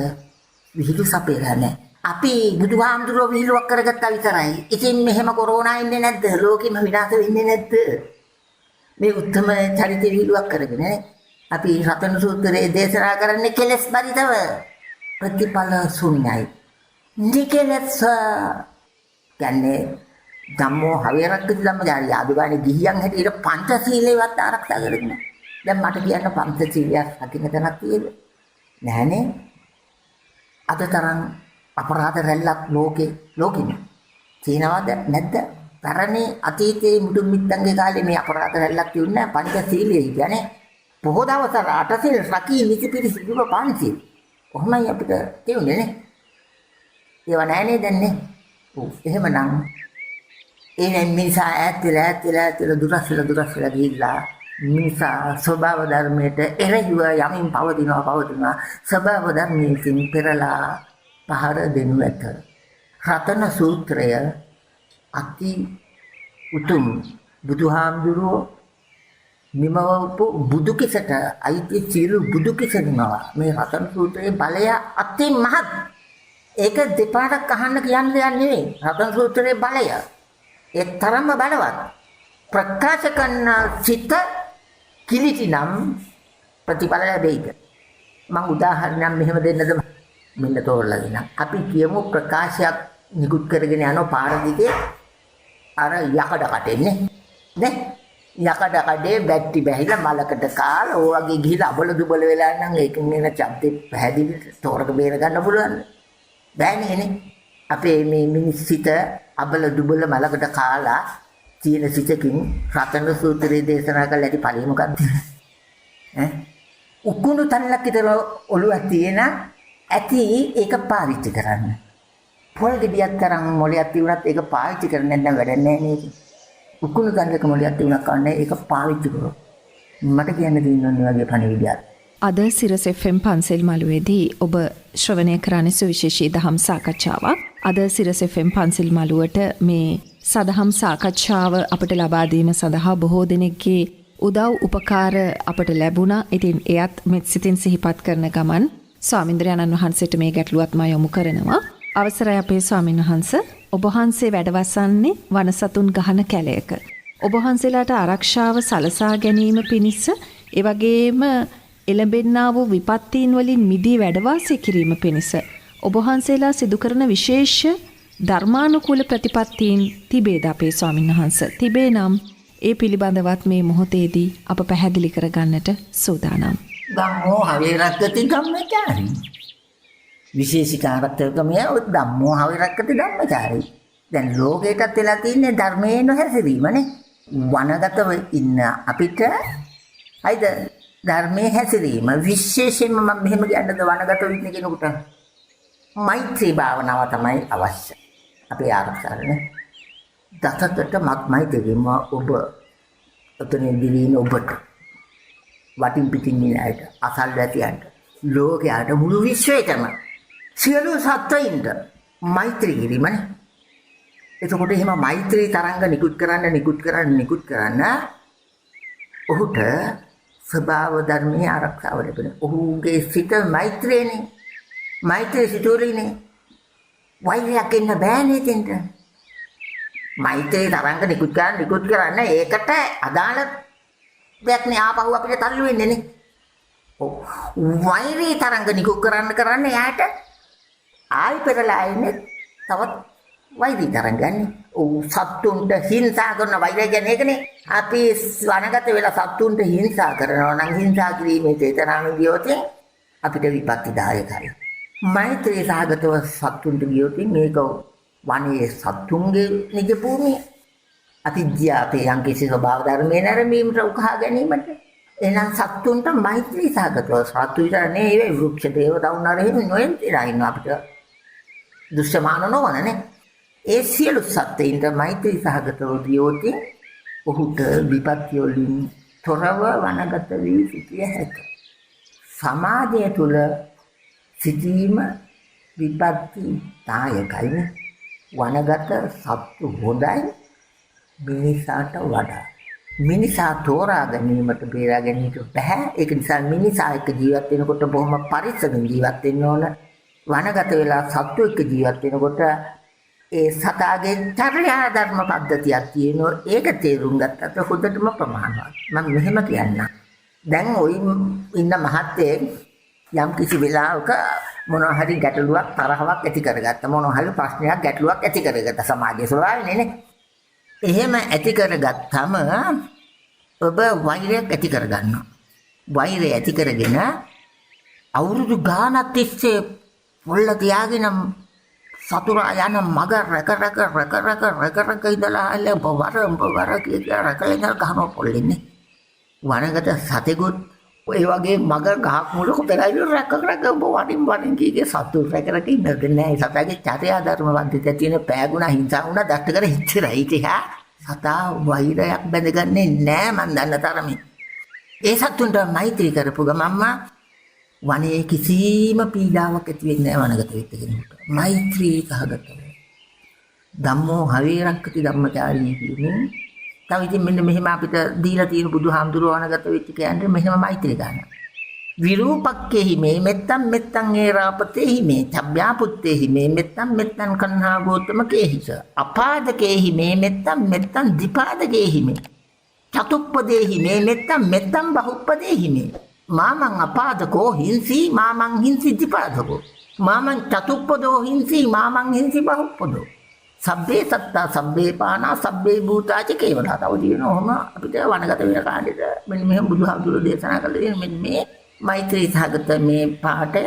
විහිළු සපයලා නැහැ. අපි බුදුහාමුදුරුවෝ විහිළුවක් කරගත්තා විතරයි. ඉතින් මෙහෙම කොරෝනා ඉන්නේ නැද්ද? ලෝකෙම විනාශ වෙන්නේ නැද්ද? මේ උත්තම චරිත විහිළුවක් කරගෙන අපි රතන සූත්‍රයේ දේශනා කරන්නේ කෙලස් බරිතව ප්‍රතිඵල ශුන්‍යයි. නිකලස් කියන්නේ ධම්මෝ හවයරක්ක ධම්මජාරිය ආදුගානේ ගිහියන් හැටියට පංචශීලයවත් ආරක්ෂා කරගෙන. දැන් මට කියන්න පංචශීලයක් රකින්න තැනක් තියෙද? නැහනේ. අද තරම් අපරාධ රැල්ලක් ලෝකෙම තියෙනවද නැද්ද? තරණේ අතීතයේ මුතුන් මිත්තන්ගේ කාලේ මේ අපරාධ රැල්ලක් තියුන්නේ පංචශීලයේ කියන්නේ පොහොය දවස් 8 සිල් රකී නිතිපිරි සිදුව පංචශීල. කොහොමයි අපිට තියුනේ නේ? ඒව නැහනේ දැන් නේ. ඔව් එහෙමනම් ඒ මිනිසා ඈත් දුරස්ලා ගිහිල්ලා මිනිසා ස්වභාව ධර්මයට එරෙහිව යමින් පවතිනවා ස්වභාව ධර්මයෙන් පෙරලා පහර දෙනු ඇත. රතන සූත්‍රය අති උතුම් බුදුහාමුදුරුවෝ නිමවපු බුදු කිසට අයිති සියලු බුදු කිසනිමව මේ රතන සූත්‍රයේ බලය අති මහත්. ඒක දෙපාරක් අහන්න කියන්න දෙයක් නෙවෙයි. රතන සූත්‍රයේ බලය ඒ තරම්ම බලවත්. ප්‍රකාශ කරන සිත කිලිටි නම් ප්‍රතිඵල ලැබෙයිද? මම උදාහරණයක් මෙහෙම දෙන්නද? මෙන්න තෝරලා දෙන්න. අපි කියමු ප්‍රකාශයක් නිකුත් කරගෙන යන පාර දිගේ අර යකඩ කටෙන්නේ නේ. යකඩ කඩේ බැටි බැහිලා මලකට කාලා ඕ වගේ ගිහිලා අබල දුබල වෙලා නම් ඒකෙන් එන ශබ්දේ පැහැදිලිට තෝරක බේර ගන්න පුළුවන්. බෑනේ නේ. අපේ මේ මිනිස්සිත අබල දුබල මලකට කාලා තියෙන සිතකින් රතන සූත්‍රයේ දේශනා කළ ඇති ඵලෙ මොකක්ද? උකුණු තල්ලක් විතර ඔළුවක් තියෙන ඇති ඒක පාවිච්චි කරන්න. පොල් ගෙඩියක් තරම් මොලයක් තිබුණත් ඒක පාවිච්චි කරන්නේ නැත්නම් වැඩක් නැහැ නේද? උකුණු තල්ලක මොලයක් තිබුණා කන්නේ ඒක පාවිච්චි කරොත් මට කියන්න තියෙනවා වගේ පණිවිඩයක්. අද සිරස FM පන්සල් මළුවේදී ඔබ ශ්‍රවණය කරන්නේ සුවිශේෂී දහම් සාකච්ඡාවක්. අද සිරස FM පන්සල් මළුවට මේ සදහම් සාකච්ඡාව අපට ලබා දීම සඳහා බොහෝ දෙනෙක්ගේ උදව් උපකාර අපට ලැබුණා. ඉතින් එයත් මෙත් සිතින් සිහිපත් කරන ගමන් ස්වාමින්ද්‍රයන්න් වහන්සේට මේ ගැටලුවත් මා යොමු කරනවා. අවසරයි අපේ ස්වාමීන් වහන්ස. ඔබ වහන්සේ වැඩවසන්නේ වනසතුන් ගහන කැලයක. ඔබ වහන්සේලාට ආරක්ෂාව සලසා ගැනීම පිණිස ඒ වගේම එළඹෙන්නා වූ විපත්තීන් වලින් මිදී වැඩවාසය කිරීම පිණිස ඔබ වහන්සේලා සිදු කරන විශේෂ ධර්මානුකූල ප්‍රතිපත්තීන් තිබේද අපේ ස්වාමීන් වහන්ස? තිබේ නම් ඒ පිළිබඳවත් මේ මොහොතේදී අප පැහැදිලි කරගන්නට සූදානම්. ධම්මෝ හවේරක්කති ධම්මචාරී. විශේෂිකාරත්වකමය ධම්මෝ හවේරක්කති ධම්මචාරී. දැන් ලෝකයටත් වෙලා තින්නේ ධර්මයේ නොහැසිරීමනේ. වනගතව ඉන්න අපිට හයිද ධර්මයේ හැසිරීම විශේෂයෙන්ම මම මෙහෙම කියන්නද වනගතව ඉන්න කෙනෙකුට මෛත්‍රී භාවනාව තමයි අවශ්‍ය. අපේ ආරක්ෂාවනේ. දසකට මෛත්‍රීම ඔබ ඔතනදී ඔබට වටින් පිටින් ඉන්න අයට අසල්වැතියන්ට ලෝකයට මුළු විශ්වයටම සියලු සත්ත්වයින්ට මෛත්‍රී කිරීමනේ. එතකොට එහෙම මෛත්‍රී තරංග නිකුත් කරන්න ඔහුට ස්වභාව ධර්මයේ ආරක්ෂාව ලැබෙන. ඔහුගේ සිත මෛත්‍රියනේ. මෛත්‍රී සිතුවලිනේ. වෛරයක් ඉන්න බෑනේ දෙන්න. මෛත්‍රී තරංග නිකුත් කරන්න ඒකට අදාළ දෙයක් නේ ආපහු අපිට තල්ලු වෙන්නේ නේ. ඔව්. වෛරී තරංග නිකුත් කරන්න යාට ආයි පෙරලා ඉන්නේ තවත් වෛරී තරංගන්නේ. ඔව් සත්තුන්ට හිංසා කරන වෛරය කියන්නේ ඒකනේ. අපි වනගත වෙලා සත්තුන්ට හිංසා කරනවා නම් හිංසා කිරීමේ චේතනාවෙන් ගියොත් අපිට විපත්තිදායකයි. මෛත්‍රී සහගතව සත්තුන්ට ගියොත් මේක වනයේ සත්තුන්ගේ නිජ භූමිය. අතිජ්ජාපේ යම්කිසි ස්වභාව ධර්මයේ නැරඹීමට උකහා ගැනීමට එහෙනම් සත්තුන්ට මෛත්‍රී සහගතව සත්තු විතර නෙවෙයි වෘක්ෂ දේවතා උනාර එහෙම නොයෙන්තිලා ඉන්න අපිට දුෂ්මාන නොවනනේ. ඒ සියලු සත්ත්වයින්ට මෛත්‍රී සහගතව ගියොත් ඔහුට විපත්ති වලින් තොරව වනගත වී සිටිය හැකියි. සමාජය තුළ සිටීම විපත්ති දායකයි. වනගත සත්තු හොඳයි මිනිසාට වඩා. මිනිසා තෝරා ගැනීමට බේරා ගැනීමට බෑ. ඒක නිසා මිනිසා එක්ක ජීවත් වෙනකොට බොහොම පරිස්සමින් ජීවත් වෙන්න ඕන. වනගත වෙලා සත්තු එක්ක ජීවත් වෙනකොට ඒ සතාගේ චර්යා ධර්ම පද්ධතියක් තියෙනවා. ඒක තේරුම් ගත්තත් හොඳටම ප්‍රමාණවත්. මම මෙහෙම කියන්නම්. දැන් ওই ඉන්න මහත්තයෙක් යම් කිසි වෙලාවක මොනවා හරි ගැටලුවක් තරහවක් ඇති කරගත්ත. මොනවා හරි ප්‍රශ්නයක් ගැටලුවක් ඇති කරගත්ත සමාජයේ ස්වභාවයනේ නේ. එහෙම ඇති කරගත්තම ඔබ වෛරයක් ඇති කරගන්නවා. වෛරය ඇති කරගෙන අවුරුදු ගානක් තිස්සේ පොල්ල තියාගෙන සතුරා යන මග රක ඉඳලා අල්ල වර කියලා රකලා ඉඳලා ගහනවා පොල්ලෙන්නේ. වනගත සතෙකුත් ඔය වගේ මග ගහක් මුල කොටලා රක වටින් කීගේ සතු රක ඉන්නද නෑ. සතාගේ චර්යා ධර්ම වන්දිත තියෙන පෑගුණා හිංසා වුණා දෂ්ට කර හිච්චරයි තියා සතා වෛරයක් බැඳගන්නේ නෑ මන් දන්න තරමින්. ඒ සතුන්ට මෛත්‍රී කරපු ගමන්ම වනයේ කිසිම පීඩාවක් ඇති වෙන්නේ නෑ වනගත වෙච්ච කෙනෙකුට. මෛත්‍රී සහගතව. ධම්මෝ හවේරක්කති ධම්මචාරී කියන්නේ තව ඉතින් මෙන්න මෙහෙම අපිට දීලා තියෙන බුදුහාමුදුරුවෝ වනගත වෙච්ච කියන්නේ මෙහෙම මෛත්‍රී ගන්න. විරූපක්කේහි මේ මෙත්තම් ඒරාපතේහි මේ චබ්බ්‍යාපුත්තේහි මේ මෙත්තම් කන්හා ගෝතම කේහිස අපාදකේහි මේ මෙත්තම් දිපාදකේහි මේ චතුප්පදේහි මේ මෙත්තම් බහුප්පදේහි මේ මාමං අපාදකෝ හිංසි මාමං හිංසි දිපාදකෝ මාමං චතුප්පදෝ හිංසි මාමං හිංසි බහුප්පදෝ සබ්බේ සත්තා සබ්බේ පානා සබ්බේ භූතාච කේවලා. තව දිනනොම අපිට වනගත වෙන කාණ්ඩෙට මෙන්න මෙහෙම බුදුහාමුදුරුවෝ දේශනා කළේ මෙන්න මේ මෛත්‍රී සහගත මේ පාඩය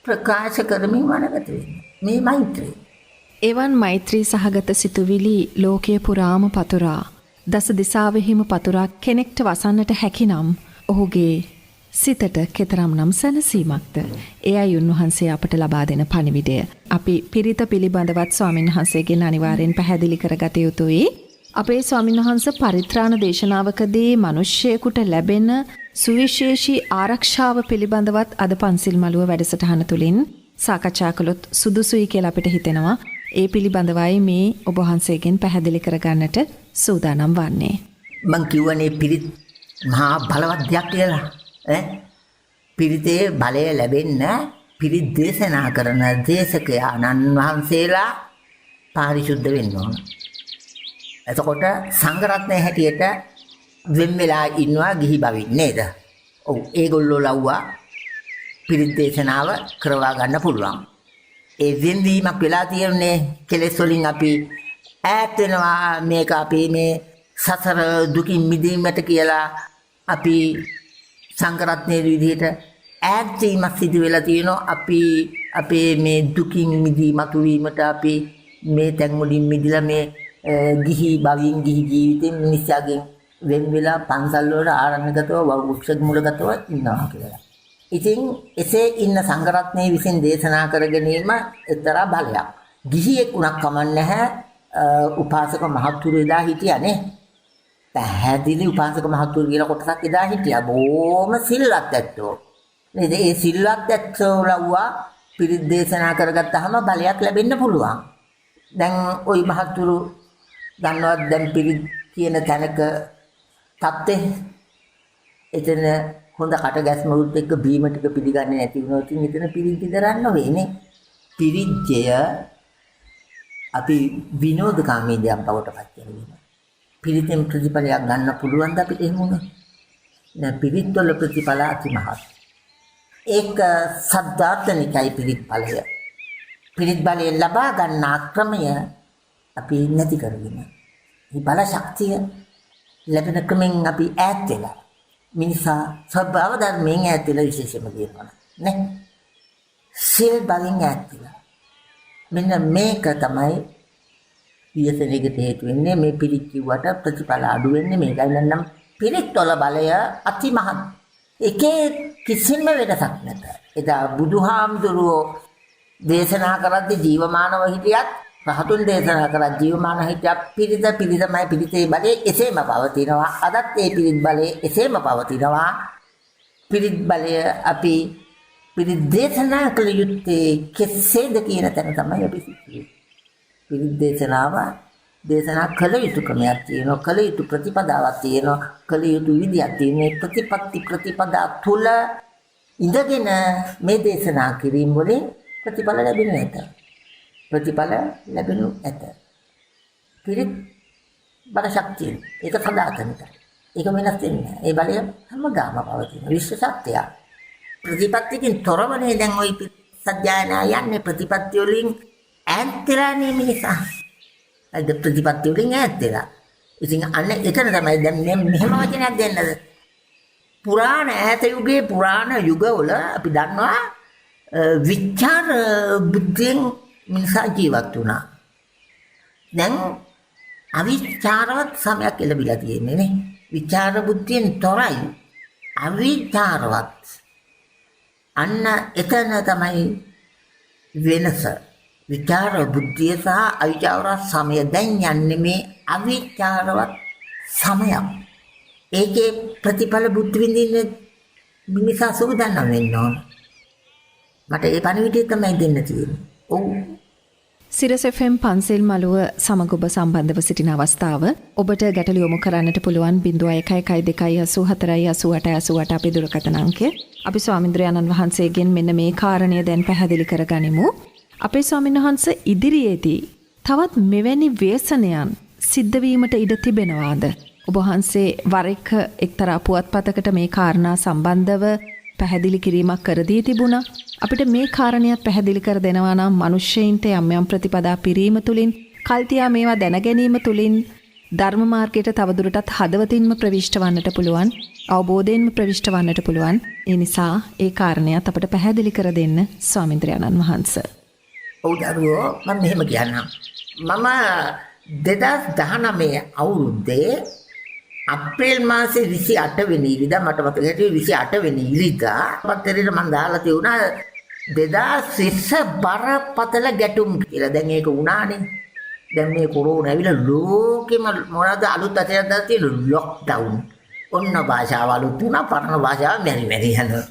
ප්‍රකාශ කරමින් වනගත වෙන්නේ. මේ මෛත්‍රී. එවන් මෛත්‍රී සහගත සිතුවිලි ලෝකයේ පුරාම පතුරා දස දිසාවෙහිම පතුරා කෙනෙක්ට වසන්නට හැකිනම් ඔහුගේ සිතට කෙතරම් නම් සැනසීමක්ද? එයයි උන්වහන්සේ අපට ලබා දෙන පණිවිඩය. අපි පිරිත පිළිබඳවත් ස්වාමීන් වහන්සේගෙන් අනිවාර්යෙන් පැහැදිලි කරගත යුතුයි. අපේ ස්වාමීන් වහන්සේ පරිත්‍රාණ දේශනාවකදී මිනිස්සෙකුට ලැබෙන සුවිශේෂී ආරක්ෂාව පිළිබඳවත් අද පන්සිල් මළුව වැඩසටහන තුලින් සාකච්ඡා කළොත් සුදුසුයි කියලා අපිට හිතෙනවා. ඒ පිළිබඳවයි මේ ඔබ වහන්සේගෙන් පැහැදිලි කරගන්නට සූදානම් වන්නේ. මං කියවනේ පිරිත් මහා බලවත් දෙයක් කියලා. පිරිතේ බලය ලැබෙන්න පිරිත් දේශනා කරන දේශකයාණන් වහන්සේලා පාරිශුද්ධ වෙන්න ඕන. එතකොට සංඝරත්නයේ හැටියට වෙන් වෙලා ඉන්නවා ගිහි බවින් නේද? ඔව් ඒගොල්ලෝ ලව්වා පිරිත් දේශනාව කරවා ගන්න පුළුවන්. ඒ වෙන්වීමක් වෙලා තියෙන්නේ කෙලෙස් වලින් අපි ඈත් වෙනවා. මේක අපි මේ සසර දුකින් මිදීමට කියලා අපි සංඝරත්නයේ විදිහට ඈත් වීමක් සිදු වෙලා තියෙනවා. අපි අපේ මේ දුකින් මිදීමතු වීමට අපි මේ තැන් වලින් මිදලා මේ ගිහි බවින් ගිහි ජීවිතෙන් මිනිස්යාගෙන් වෙන් වෙලා පන්සල් වල ආරණ්‍යගතව වෘක්ෂ මූලගතව ඉන්නවා කියලා. ඉතින් එසේ ඉන්න සංඝරත්නයේ විසින් දේශනා කර ගැනීම එක්තරා බලයක්. ගිහියෙක් උනක් කමන්නේ නැහැ. උපාසක මහත්තුරු එදා හිටියානේ. පැහැදිලි උපාසක මහත්තුරු කියලා කොටසක් එදා හිටියා. බොහොම සිල්වත් ඇත්තෝ. නේද? ඒ සිල්වත් ඇත්තෝ ලව්වා පිරිත් දේශනා කරගත්තාම බලයක් ලැබෙන්න පුළුවන්. දැන් ওই මහත්තුරු දන්නවත් දැන් පිරිත් කියන තැනක තත්ත්වේ එතන හොඳ කට ගැස්මරුත් එක්ක බීම ටික පිළිගන්නේ නැති වුණොත් ඉතින් එතන පිරිත් ඉදරන්න වෙන්නේ. පිරිත්ජය අපි විනෝදකාමී දෙයක් බවට පත් කරගන්නවා. පිරිතෙන් ප්‍රතිඵලයක් ගන්න පුළුවන් ද අපිට එහෙම උනේ? දැන් පිරිත් වල ප්‍රතිඵල අතිමහත්. ඒක සද්ධාර්ථනිකයි පිරිත් බලය. පිරිත් බලය ලබා ගන්න ක්‍රමය අපි නැති කරගෙන. මේ බල ශක්තිය ලැබෙන ක්‍රමෙන් අපි ඈත් වෙලා. මිනිසා ස්වභාව ධර්මයෙන් ඈත් වෙලා විශේෂම කියනවා නේ. සිල් බලෙන් ඈත් වෙලා. මෙන්න මේක තමයි වියසනෙකට හේතු වෙන්නේ. මේ පිරිත් කිව්වට ප්‍රතිඵල අඩු වෙන්නේ මේකයි. නම් පිරිත් වල බලය අතිමහත්. ඒකේ කිසිම වෙනසක් නැත. එදා බුදුහාමුදුරුවෝ දේශනා කරද්දී ජීවමානව හිටියත් රහතුන් දේශනා කරත් ජීවමාන හිටියත් පිරිතමයි පිරිතේ බලය එසේම පවතිනවා. අදත් ඒ පිරිත් බලය එසේම පවතිනවා. පිරිත් බලය අපි පිරිත් දේශනා කළ යුත්තේ කෙසේද කියන තැන තමයි අපි සිටියේ. පිරිත් දේශනා කළ යුතු ක්‍රමයක් තියෙනවා. කළ යුතු ප්‍රතිපදාවක් තියෙනවා. කළ යුතු විදියක් තියෙනවා. ප්‍රතිපදා තුල ඉඳගෙන මේ දේශනා කිරීම වලින් ප්‍රතිඵල ලැබෙන්නේ නැත. ප්‍රතිඵල ලැබෙනු ඇත. පිරිත් බල ශක්තිය. ඒක සදාතනිකයි. ඒක වෙනස් වෙන්නේ නැහැ. ඒ බලය හැමදාම පවතින විශ්ව සත්‍යය. ප්‍රතිපත්තියකින් තොරවනේ දැන් ওই සත්‍යයනා යන්නේ ප්‍රතිපත්තිය වලින් ඈත්ලානේ මිනිසා. අද ප්‍රතිපත්තිය වලින් ඈත්ලා. ඉතින් අන්න එතන තමයි දැන් මෙහෙම වචනයක් දෙන්නද. පුරාණ ඈත යුගයේ පුරාණ යුගවල අපි දන්නවා විචාර බුද්ධියෙන් මිනිසා ජීවත් වුණා. දැන් අවිචාරවත් සමයක් ලැබිලා තියෙන්නේ නේ. විචාර බුද්ධියෙන් තොරයි අවිචාරවත්. අන්න එතන තමයි වෙනස. විචාර බුද්ධිය සහ අවිචාර සමය දැන් යන්නේ මේ අවිචාරවත් සමයක්. ඒකේ ප්‍රතිඵල බුද්ධ විඳින්න මිනිසා සූදානම් වෙන්න ඕන. මට ඒ පණිවිඩය තමයි දෙන්න තියෙන්නේ. ඔව්. සිරස් FM පන්සල් මළුව සමග ඔබ සම්බන්ධව සිටින අවස්ථාව ඔබට ගැටළු යොමු කරන්නට පුළුවන් 0112848888 අපේ දුරකථන අංකය. අපි ස්වාමින්ද්‍රයන්න් වහන්සේගෙන් මෙන්න මේ කාරණය දැන් පැහැදිලි කරගනිමු. අපේ ස්වාමීන් වහන්සේ ඉදිරියේදී තවත් මෙවැනි ව්‍යසනයන් සිද්ධ වීමට ඉඩ තිබෙනවාද? ඔබ වහන්සේ වර එක එක්තරා පුවත්පතකට මේ කාරණා සම්බන්ධව පැහැදිලි කිරීමක් කර දී තිබුණා. අපිට මේ කාරණයක් පැහැදිලි කර දෙනවා නම් මිනිස්සෙයින්ට යම් යම් ප්‍රතිපදා පිරීම තුලින් කල්තියා මේවා දැන ගැනීම තුලින් ධර්ම මාර්ගයට තවදුරටත් හදවතින්ම ප්‍රවිෂ්ඨ වන්නට පුළුවන්, අවබෝධයෙන්ම ප්‍රවිෂ්ඨ වන්නට පුළුවන්. ඒ නිසා ඒ කාරණයක් අපිට පැහැදිලි කර දෙන්න ස්වාමින්ද්‍රයන්න් වහන්සේ. ඔව් දරුවෝ මම මෙහෙම කියන්නම්. මම 2019 අවුරුද්දේ අප්‍රේල් මාසේ 28 වෙනි ඉරිදා මට මතක හිටියේ 28 වෙනි ඉරිදා පත්තරේට මම දාලා තියුණා 2020 බරපතල ගැටුම් කියලා. දැන් ඒක වුණානේ. දැන් මේ කොරෝනා ඇවිල්ලා ලෝකෙම මොනවද අලුත් වචනයක් දාලා තියෙන ලොක්ඩවුන්. ඔන්න භාෂාව අලුත් වුණා පරණ භාෂාව මෙරි යනවා.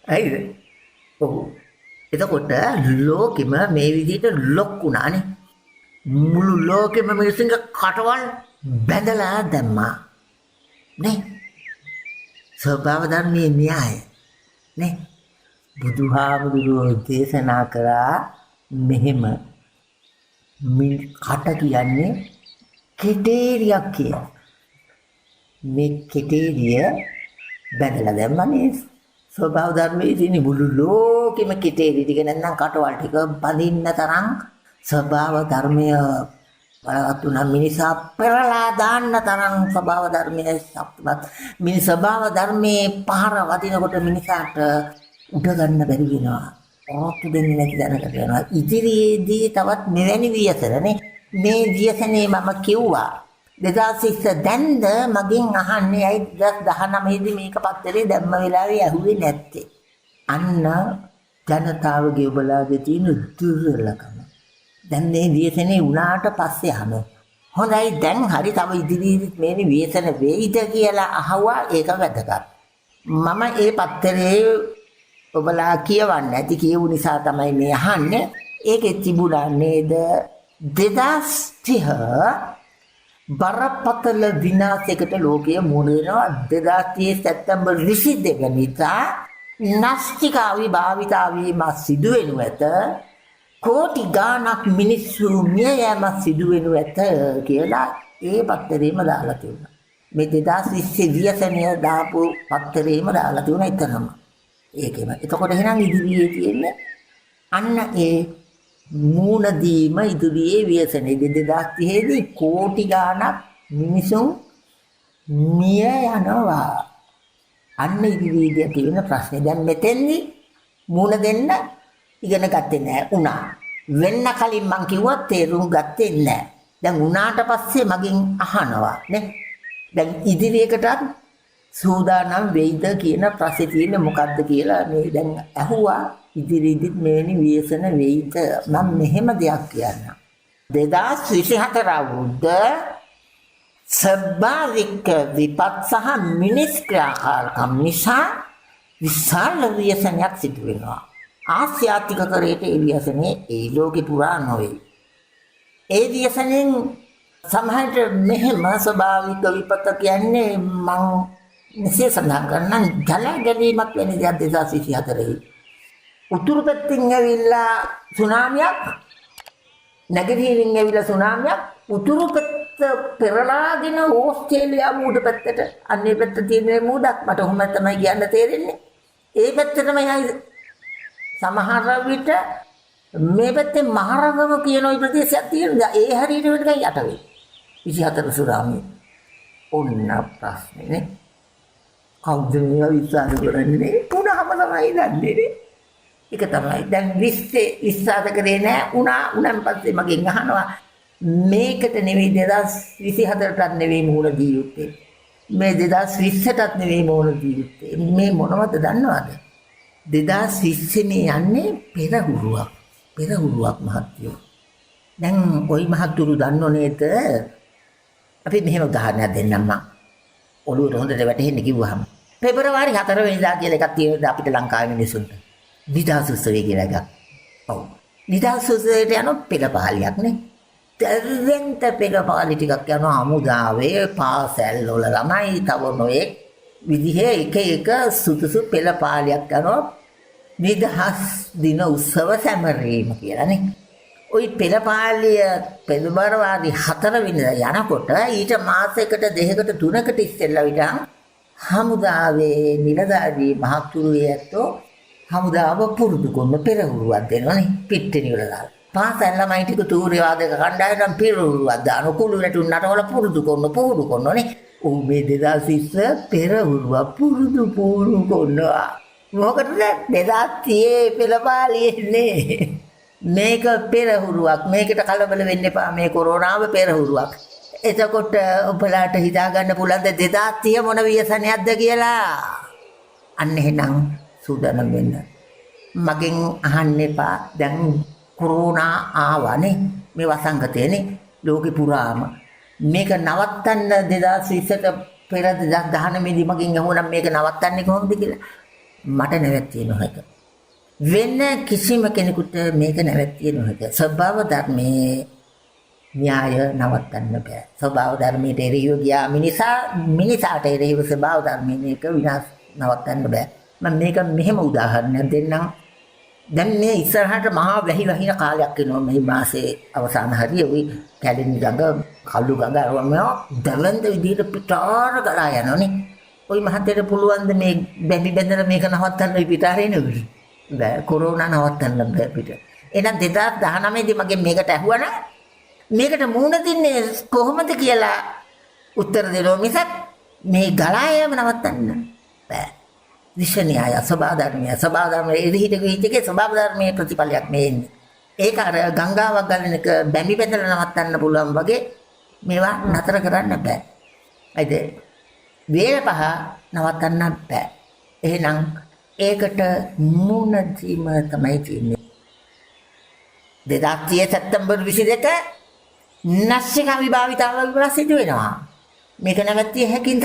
හරිද? ඔව්. එතකොට ලෝකෙම මේ විදිහට ලොක් වුණානේ. මුළු ලෝකෙම මිනිස්සුන්ගේ කටවල් බැඳලා දැම්මා. නේ? ස්වභාව ධර්මයේ න්‍යාය. නේ? බුදුහාමුදුරුවෝ දේශනා කරා මෙහෙම කට කියන්නේ කෙටේරියක් කියලා. මේ කෙටේරිය බැඳලා දැම්මනේ ස්වභාව ධර්මයේ තියෙන මුළු ලෝකෙම කෙටේරිය ටික නැත්නම් කටවල් ටික බඳින්න තරම් ස්වභාව ධර්මය බලවත් උනා මිනිසා පෙරලා දාන්න තරම් ස්වභාව ධර්මයේ ශක්තිමත් මිනිස් ස්වභාව ධර්මයේ පහර වදිනකොට මිනිසාට උඩ ගන්න බැරි වෙනවා. ඔක්කො දෙන්නේ නැති දැනකට යනවා. ඉදිරියේදී තවත් මෙවැනි වියසරනේ මේ වියසනේ මම කිව්වා 2006 දැන්ද මගෙන් අහන්නේ ඇයි 2019 දී මේක පත්තරේ දැම්ම වෙලාවේ ඇහුවේ නැත්තේ. අන්න ජනතාවගේ ඔබලාගේ තියෙන දුර්වලකම. දැන් මේ වියසනේ උනාට පස්සේ අහනවා. හොඳයි දැන් හරි තව ඉදිරියේදී මේ වියසන වෙයිද කියලා අහුවා ඒක වැදගත්. මම ඒ පත්තරේ ඔබලා කියවන්නේ නැති කියවු නිසා තමයි මේ අහන්නේ. ඒකේ තිබුණා නේද 2030 බරපතල විනාශයකට ලෝකය මුහුණ දෙනවා. 2030 සැප්තැම්බර් 22 වෙනිදා නාස්තිකාවි භාවිතාවීම සිදු වෙනු ඇත. කෝටි ගාණක් මිනිස්සු මිය යාම සිදු වෙනු ඇත කියලා ඒ පත්තරේම දාලා තියෙනවා. මේ 2020 වියසනය දාපු පත්තරේම දාලා තියෙනවා එතනම. ඒකෙම. එතකොට එහෙනම් ඉදිරියේ තියෙන අන්න ඒ මූණදීම ඉදිරියේ ව්‍යසනේ 2030 දී කෝටි ගාණක් මිනිසුන් මිය යනවා. අන්න ඉදිරියේ තියෙන ප්‍රශ්නේ දැන් මෙතෙන්දී මූණ දෙන්න ඉගෙන ගත්තේ නැහැ උනා. වෙන්න කලින් මං කිව්වා තේරුම් ගත්තේ නැහැ. දැන් උනාට පස්සේ මගෙන් අහනවා නේ. දැන් ඉදිරියකටත් සූදානම් වෙයිද කියන ප්‍රශ්නේ තියෙන්නේ මොකද්ද කියලා මේ දැන් අහුවා. ඉදිරියේදීත් මෙවැනි ව්‍යසන වෙයිද මම මෙහෙම දෙයක් කියන්නම්. 2024 අවුරුද්ද ස්වභාවික විපත් සහ මිනිස් ක්‍රියාකාරකම් නිසා විශාල ව්‍යසනයක් සිදු වෙනවා. ආසියාතික කරේට ඒ ව්‍යසනේ ඒ ලෝකේ පුරා නොවේ. ඒ ව්‍යසනෙන් සමහරට මෙහෙම ස්වභාවික විපත කියන්නේ මං මෙසේ සඳහන් කරනම් ජල ගැලීමක් වෙන දෙයක් 2024 උතුරු පැත්තෙන් ඇවිල්ලා සුනාමියක් නැගෙනහිරින් ඇවිල්ලා සුනාමියක් උතුරු පැත්ත පෙරලාගෙන ඕස්ට්‍රේලියා මූද පැත්තට අන්නේ පැත්ත තියෙන මූදක් මට ඔහොම තමයි කියන්න තේරෙන්නේ. ඒ පැත්ත තමයි සමහර විට මේ පැත්තේ මහරගම කියන ওই ප්‍රදේශයක් තියෙනවා. ඒ හරියට වෙනකන් යට වෙයි. 24 සුනාමිය. ඔන්න ප්‍රශ්නේ නේ. කවුද මේවා විශ්වාස කරන්නේ? පුනහම තමයි දන්නේ. ඒක තමයි. දැන් 20 විශ්වාස කරේ නෑ. උනන් පස්සේ මගෙන් අහනවා මේකට නෙවෙයි 2024ටත් නෙවෙයි මුහුණ දී යුත්තේ. මේ 2020ටත් නෙවෙයි මුහුණ දී යුත්තේ. මේ මොනවද දන්නවද? 2020 මේ යන්නේ පෙරහුරුවක්. පෙරහුරුවක් මහත්යෝ. දැන් ওই මහත්තුරු දන්නෝ නේද? අපි මෙහෙම උදාහරණයක් දෙන්නම් මම. ඔළුවට හොඳට වැටෙන්න කිව්වහම පෙබරවාරි 4 වෙනිදා කියලා එකක් තියෙනවා අපිට ලංකාවේ මිනිස්සුන්ට. නිදහස් උත්සවය කියලා එකක්. ඔව්. නිදහස් උත්සවයට යන පෙළපහලියක් නේ. දැරෙන්ට පෙළපහලි ටිකක් යනවා හමුදාවේ පාසල් වල ළමයි තව නොයේ විදිහේ එක සුදුසු පෙළපහලියක් යනවා නිදහස් දින උත්සව සැමරීම කියලා නේ. ওই පෙළපහලිය පෙබරවාරි 4 වෙනිදා යනකොට ඊට මාසයකට දෙකකට තුනකට ඉස්සෙල්ලා විතර හමුදාවේ නිලධාරී මහතුරු ඇත්තෝ හමුදාව පුරුදු කරන පෙරහුරුවක් දෙනවනේ පිටිනි වල දාලා. පාසල් ළමයි ටික තූර්ය වාදක කණ්ඩායම් පෙරහුරුවක් දාන කුළු රැටුන් නටවල පුරුදු කරනෝනේ. උන් මේ 2020 පෙරහුරුව පුරුදු කරනවා. මොකටද 2030 පෙළපාලියනේ. මේක පෙරහුරුවක්. මේකට කලබල වෙන්න එපා. මේ කොරෝනාව පෙරහුරුවක්. එතකොට ඔබලාට හිතා ගන්න පුළුවන් 2030 මොන ව්‍යසනයක්ද කියලා. අන්න එහෙනම් සූදානම් වෙන්න. මගෙන් අහන්න එපා. දැන් කොරෝනා ආවනේ. මේ වසංගතයනේ ලෝකෙ පුරාම. මේක නවත්තන්න 2020ට පෙර 2019 දී මගෙන් අහුණා මේක නවත්තන්නේ කොහොමද කියලා. මට නැවැත්තිය නොහැක. වෙන කිසිම කෙනෙකුට මේක නැවැත්තිය නොහැක. ස්වභාව ධර්මයේ න්‍යාය නවත්තන්න බෑ. ස්වභාව ධර්මයට එරෙහිව ගියා මිනිසාට එරෙහිව ස්වභාව ධර්මයක විනාශ නවත්තන්න බෑ. මම මේක මෙහෙම උදාහරණයක් දෙන්නම්. දැන් මේ ඉස්සරහට මහා වැහි වහින කාලයක් එනවා මේ මාසේ අවසාන හරිය ওই කැලණි ගඟ කළු ගඟ වම දවන්ද විදිහට පිටාර ගලා යනෝනේ. ওই මහත්තයට පුළුවන් ද මේ බැඳි බැඳලා මේක නවත්තන්න ওই පිටාරේ නෙවෙයි. බෑ කොරෝනා නවත්තන්න බෑ පිට. එහෙනම් 2019 දී මගෙන් මේකට ඇහුවනම් මේකට මුහුණ දෙන්නේ කොහොමද කියලා උත්තර දෙනවා මිසක් මේ ගලා යෑම නවත්තන්න බෑ. විශ්ව න්‍යාය ස්වභාව ධර්මයේ එදිහිට ගිහිච්චකේ ස්වභාව ධර්මයේ ප්‍රතිඵලයක් මේ එන්නේ. ඒක අර ගංගාවක් ගලන එක බැමි බැඳලා නවත්තන්න පුළුවන් වගේ මේවා නතර කරන්න බෑ. අයිද වේල පහ නවත්තන්න බෑ. එහෙනම් ඒකට මුණ දීම තමයි තියෙන්නේ. 2030 සැප්තැම්බර් 22 නැස්සික විභාවිතාව විවර සිදු වෙනවා. මේක නැවැත්තිය හැකිද?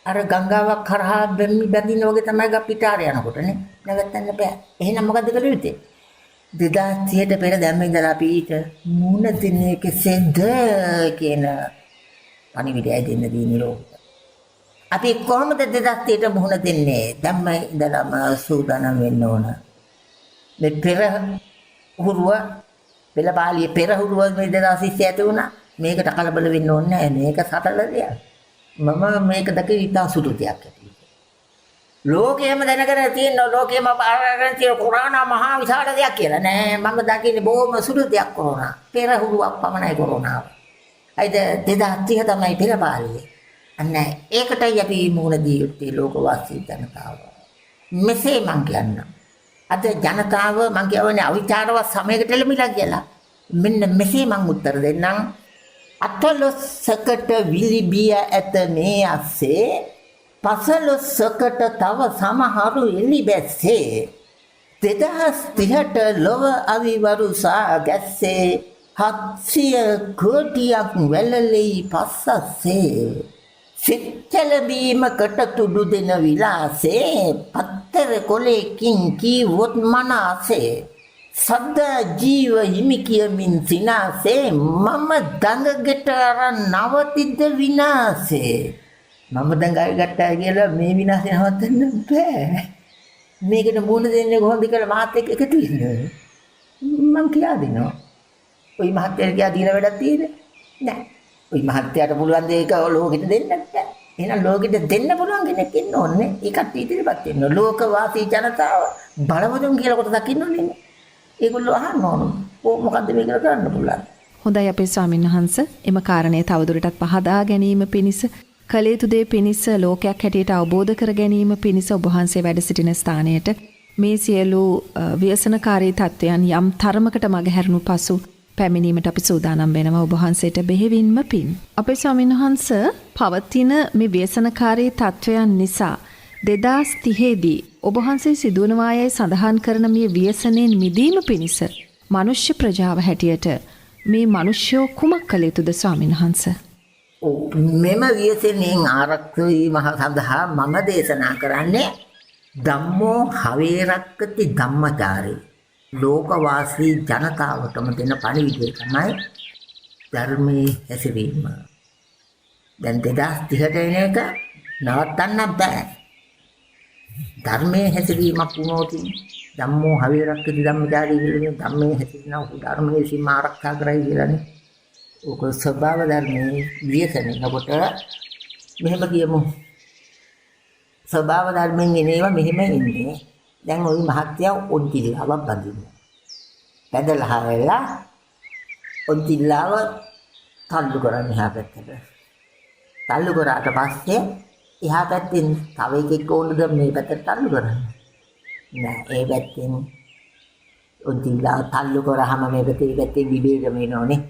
අර ගංගාවක් කරහා බැඳින්න වගේ තමයි පිටාර යනකොටනේ නැවැත්තන්න බෑ. එහෙනම් මොකද්ද කළ යුත්තේ? 2030ට පෙර දැම්ම ඉඳලා අපි ඊට මුණ දෙන්නේ කෙසේද කියන පණිවිඩයයි දෙන්න දිනේ ලෝකෙට. අපි කොහොමද 2030ට මුණ දෙන්නේ? දැම්ම ඉඳලාම සූදානම් වෙන්න ඕන. මේ පෙර හුරුව පෙළපාලියේ පෙර හුරුව මේ 2030 ඇති වුණා. මේකට කලබල වෙන්න ඕනේ නැහැ. මේක සතල දෙයක්. මම මේක දැකේ ඉතා සුළු දෙයක් ඇටියෙ. ලෝකයේම දැනගෙන තියෙන ලෝකයේම පාරගෙන තියෙන කොරෝනා මහා විශාල දෙයක් කියලා නෑ. මම දකින්නේ බොහොම සුළු දෙයක් කොරෝනා. පෙරහුරුවක් පමණයි කොරෝනාව. අයිද 2030 තමයි පෙරපාලියේ. අන්න ඒකටයි අපි මුහුණ දී යුත්තේ ලෝකවාසී ජනතාව. මෙසේ මං කියන්නම්. අද ජනතාව මං කියවනේ අවිචාරවත් සමයකට එළඹිලා කියලා. මෙන්න මෙසේ මං උත්තර දෙන්නම්. අතලොස්සකට විලිබිය ඇත මේ අස්සේ පසලොස්සකට තව සමහරු එලි බැස්සේ 2030ට ලොව අවිවරුසා ගැස්සේ 700 කෝටියක් වැළලෙයි පස්සස්සේ සිත්කලබීමකට තුඩු දෙන විලාසේ පත්තර කොලේකින් කීවොත් මනාසේ සද්ද ජීව හිමි කියමින් සිනාසේ මම දඟගෙට අරන් නවතිද්ද විනාසේ. මම දඟගත්තා කියලා මේ විනාශය නවත්තන්න බෑ. මේකට මුහුණ දෙන්නේ කොහොමද කියලා මාත් එක්ක එකතු වෙන්න. මම කියා දෙනවා. ওই මහත්තයාට කියා දීලා වැඩක් තියෙද? නෑ. ওই මහත්තයාට පුළුවන් දෙයක ලෝකෙට දෙන්න බෑ. එහෙනම් ලෝකෙට දෙන්න පුළුවන් කෙනෙක් ඉන්න ඕනේ. ඒකට ඉදිරියපත් වෙන්න. ලෝකවාසී ජනතාව බලවතුන් කියලා කොට දකින්න ඕනේ. ඒගොල්ලෝ අහන්න ඕන. මොකද්ද මේක කරන්න පුළුවන්? හොඳයි අපේ ස්වාමීන් වහන්ස එම කාරණය තවදුරටත් පහදා ගැනීම පිණිස කළ යුතු දේ පිණිස ලෝකයක් හැටියට අවබෝධ කර ගැනීම පිණිස ඔබ වහන්සේ වැඩ සිටින ස්ථානයට මේ සියලු ව්‍යසනකාරී තත්ත්වයන් යම් තරමකට මගහැරුණු පසු පැමිණීමට අපි සූදානම් වෙනවා. ඔබ වහන්සේට බෙහෙවින්ම පින්. අපේ ස්වාමීන් වහන්ස පවතින මේ ව්‍යසනකාරී තත්ත්වයන් නිසා 2030 දී ඔබ වහන්සේ සිදුවන වායයි සඳහන් කරන මේ ව්‍යසනයෙන් මිදීම පිණිස මනුෂ්‍ය ප්‍රජාව හැටියට මේ මිනිස්යෝ කුමක් කළ යුතුද ස්වාමීන් වහන්සේ? මෙම ව්‍යසනයෙන් ආරක්ෂා වීම සඳහා මම දේශනා කරන්නේ ධම්මෝ හවේරක්කති ධම්මචාරේ. ලෝකවාසී ජනතාවටම දෙන පණිවිඩය තමයි ධර්මයේ හැසිරීම. දැන් 2030ට එන එක නවත්තන්න බෑ. ධර්මයේ හැසිරීමක් වුණොත් ධම්මෝ හවේරක්කති ධම්මචාරී කියන්නේ ධම්මයේ හැසිරෙනවා ධර්මයේ විසින් ආරක්ෂා කරයි කියලානේ. ඔක ස්වභාව ධර්මයේ ව්‍යසනයකට මෙහෙම කියමු. ස්වභාව ධර්මයෙන් එනේවා මෙහෙම එන්නේ. දැන් ওই මහත්ය ඔන්තිලාවක් බඳින්න. පැදලා හැරලා ඔන්තිලාව තල්ලු කරන්නේ එහා පැත්තට. තල්ලු කරාට පස්සේ එහා පැත්තෙන් තව එකෙක් ඕනද මේ පැත්තට තල්ලු කරන්න. නෑ ඒ පැත්තෙන් ඔන්තිලාව තල්ලු කරාම මේ පැත්තේ විභේදම වෙනෝනේ.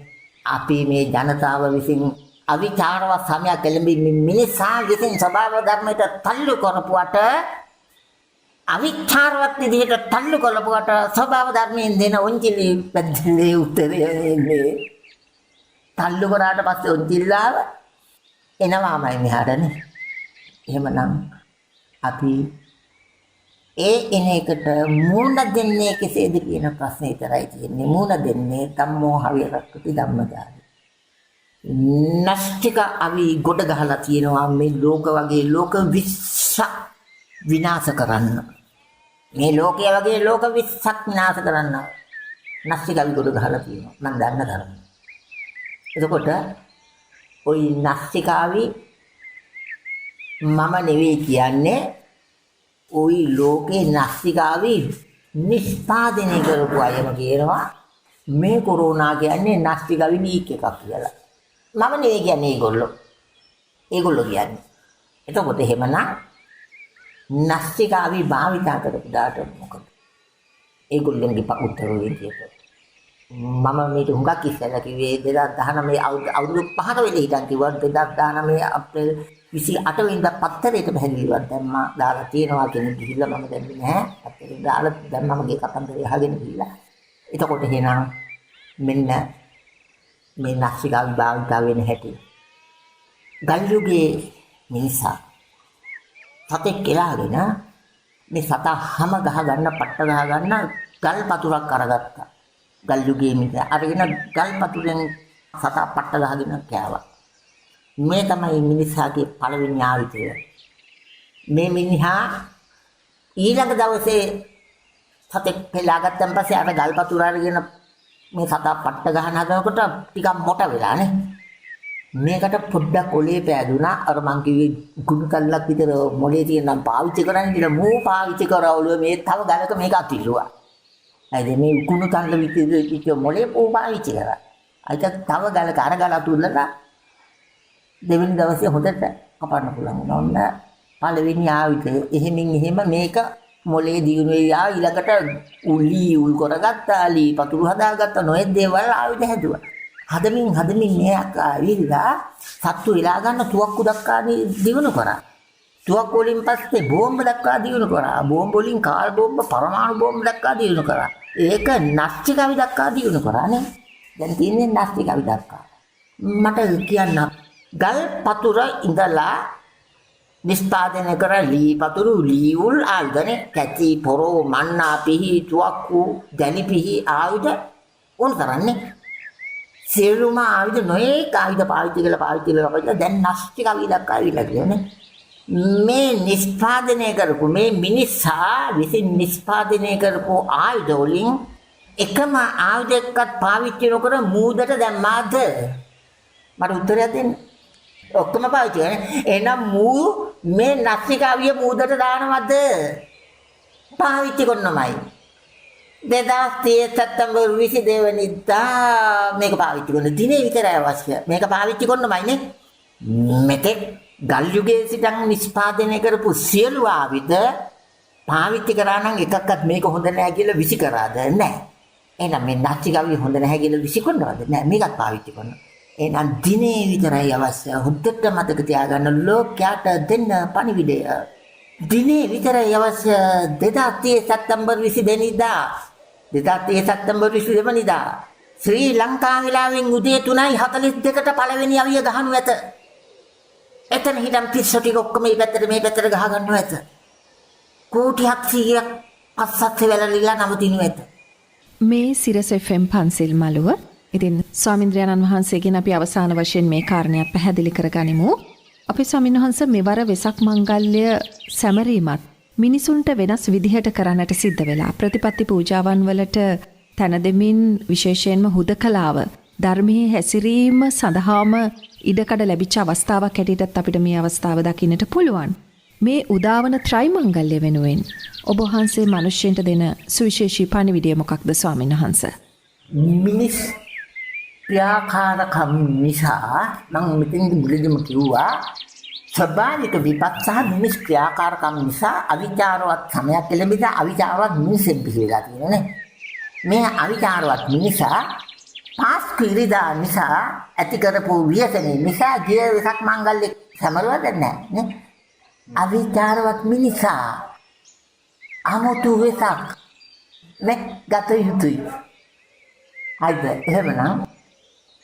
අපි මේ ජනතාව විසින් අවිචාරවත් සමයක් එළඹෙමින් මිනිසා විසින් ස්වභාව ධර්මයට තල්ලු කරපුවට අවිචාරවත් විදිහට තල්ලු කළපුවට ස්වභාව ධර්මයෙන් දෙන ඔන්චිලි පැද්දේ උත්තරේ එන්නේ. තල්ලු කරාට පස්සේ ඔන්චිල්ලාව එනවාමයි මෙහාටනේ. එහෙමනම් අපි ඒ එන එකට මූණ දෙන්නේ කෙසේද කියන ප්‍රශ්නේ විතරයි තියෙන්නේ. මූණ දෙන්නේ ධම්මෝ හවිරක්කති ධම්මදාන. නෂ්ටික අවි ගොඩ ගහලා තියෙනවා මේ ලෝක වගේ ලෝක 20ක් විනාශ කරන්න. මේ ලෝකයේ වගේ ලෝක 20ක් විනාශ කරන්න නෂ්ටික අවි ගොඩ ගහලා තියෙනවා. මම දන්න තරම. එතකොට ওই නෂ්ටික අවි මම නෙවෙයි කියන්නේ ওই ලෝකේ නෂ්ටික අවි නිෂ්පාදනය කරපු අයම කියනවා මේ කොරෝනා කියන්නේ නෂ්ටික අවි ලීක් එකක් කියලා. මම නෙවෙයි කියන්නේ ඒගොල්ලෝ කියන්නේ. එතකොට එහෙමනම් නස්තික අවි භාවිතා කරපු දාට මොකද? ඒගොල්ලන්ගේ උත්තර විදියට. මම මේක හුඟක් ඉස්සෙල්ලා කිව්වේ 2019 අවුරුදු 5ක වෙලේ හිටන් කිව්වා 2019 අප්‍රේල් 28 වෙනිදා පත්තරේට බහැලිවත් දැම්මා දාලා තියෙනවා කෙනෙක් ගිහිල්ලා මම දැම්මේ නැහැ. පත්තරේ දාලා දැම්මමගේ කතන්දරය අහගෙන ගිහිල්ලා. එතකොට එහෙනම් මෙන්න මේ නස්තික අවි භාවිතා වෙන හැටි. ගල්යුගේ මිනිසා සතෙක් කෙලාගෙන මේ සතා හැම ගහ ගන්න පට්ට ගහ ගන්න ගල් පතුරක් අරගත්තා. ගල්යුගේ මිනිසා අරගෙන ගල් පතුරෙන් සතා පට්ට ගහගෙන කෑවා. මේ තමයි මිනිසාගේ පළවෙනි ආයුධය. මේ මිනිහා ඊළඟ දවසේ සතෙක් පෙලාගත්තන් පස්සේ අර ගල් පතුර අරගෙන මේ සතා පට්ට ගහන හදනකොට ටිකක් මොට වෙලානේ. මේකට පොඩ්ඩක් ඔලේ පෑදුනා. අර මං කිව්වේ කුණු කල්ලක් විතර මොලේ තියෙන නම් පාවිච්චි කරන්න කියලා මූ පාවිච්චි කරා ඔළුව මේ තව ගලක මේක අතිල්ලුවා. අයිද මේ කුණු කල්ල විතර මොලේ පෝ පාවිච්චි කරා. අයිත තව ගලක අර ගල අතුල්ලලා දෙවෙනි දවසේ හොඳට කපන්න පුළුවන් වුණා. ඔන්න පළවෙනි ආයුධය. එහෙමින් එහෙම මේක මොලේ දියුණු වෙලා ඊළඟට උල් කරගත්තා, ලී පතුරු හදාගත්තා, නොයෙක් දේවල් ආයුධ හැදුවා. හදමින් මෙයක් ආවිලා සත්තු වෙලා ගන්න තුවක්කු දක්වා දිනු කරා. තුවක්කු වලින් පස්සේ බෝම්බ දක්වා දිනු කරා. බෝම්බ වලින් කාල් බෝම්බ, පරමාණු බෝම්බ දක්වා දිනු කරා. ඒක නස්තික අවි දක්වා දිනු කරානේ. දැන් තියෙන්නේ නස්තික අවි දක්වා. මට කියන්න ගල් පතුර ඉඳලා නිෂ්පාදනය කර ලී පතුරු, ලී උල් ආයුධනේ කැටි, පොරෝ, මන්නා, පිහි, තුවක්කු, දැලි පිහි ආයුධ උන් කරන්නේ. සියලුම ආයුධ නොයෙක් ආයුධ පාවිච්චි කරලා දැන් නස්තික අවි දක්වා ආවිලා කියන්නේ. මේ නිෂ්පාදනය කරපු මේ මිනිසා විසින් නිෂ්පාදනය කරපු ආයුධ වලින් එකම ආයුධයක්වත් පාවිච්චි නොකර මූදට දැම්මාද? මට උත්තරයක් දෙන්න. ඔක්කොම පාවිච්චි කරන්නේ. එහෙනම් මූ මේ නස්තික අවිය මූදට දානවද? පාවිච්චි කරනමයි. 2030 සැප්තැම්බර් 22 වෙනිදා මේක පාවිච්චි කරන දිනේ විතරයි අවශ්‍ය. මේක පාවිච්චි කරනමයිනේ. මෙතෙක් ගල් යුගයේ සිටන් නිෂ්පාදනය කරපු සියලු ආයුධ පාවිච්චි කරා නම් එකක්වත් මේක හොඳ නැහැ කියලා විසි කරාද? නැහැ. එහෙනම් මේ නස්තික අවිය හොඳ නැහැ කියලා විසි කරනවද? නැහැ. මේකත් පාවිච්චි කරනවා. එහෙනම් දිනේ විතරයි අවශ්‍ය. හොද්දට මතක තියාගන්න ලෝකයට දෙන්න පණිවිඩය. දිනේ විතරයි අවශ්‍ය. 2030 සැප්තැම්බර් 22 වෙනිදා 2030 සැප්තැම්බර් 22 වෙනිදා ශ්‍රී ලංකා වෙලාවෙන් උදේ 3:42ට පළවෙනි අවිය ගහනු ඇත. එතන හිටන් පිස්සු ටික ඔක්කොම මේ පැත්තට ගහ ගන්නව ඇත. කෝටි 700ක් පස්සත් වෙලලිලා නවතිනු ඇත. මේ සිරස FM පන්සිල් මළුව. ඉතින් ස්වාමින්ද්‍රයන්න් වහන්සේගෙන් අපි අවසාන වශයෙන් මේ කාරණයක් පැහැදිලි කරගනිමු. අපි ස්වාමීන් වහන්සේ මෙවර වෙසක් මංගල්‍ය සැමරීමත් මිනිසුන්ට වෙනස් විදිහට කරන්නට සිද්ධ වෙලා ප්‍රතිපත්ති පූජාවන් වලට තැන දෙමින් විශේෂයෙන්ම හුදකලාව ධර්මයේ හැසිරීම සඳහාම ඉඩකඩ ලැබිච්ච අවස්ථාවක් හැටියටත් අපිට මේ අවස්ථාව දකින්නට පුළුවන්. මේ උදාවන ත්‍රිමංගල්‍ය වෙනුවෙන් ඔබ වහන්සේ මිනිස්සුන්ට දෙන සුවිශේෂී පණිවිඩය මොකක්ද ස්වාමීන් වහන්සේ? මිනිස් ක්‍රියාකාරකම් නිසා මම මෙතෙන්දි මුලදීම කිව්වා ස්වභාවික විපත් සහ මිනිස් ක්‍රියාකාරකම් නිසා අවිචාරවත් සමයක් එළඹිලා අවිචාරවත් මිනිසෙක් බිහිලා තියෙනනේ. මේ අවිචාරවත් මිනිසා පාස් කිරිදා නිසා ඇති කරපු ව්‍යසනේ නිසා ගිය වෙසක් මංගල්‍ය සමරුවද නැහැ නේ. අවිචාරවත් මිනිසා 아무තු වෙසක් නේ ගත යුතුයි. හරිද? එහෙමනම්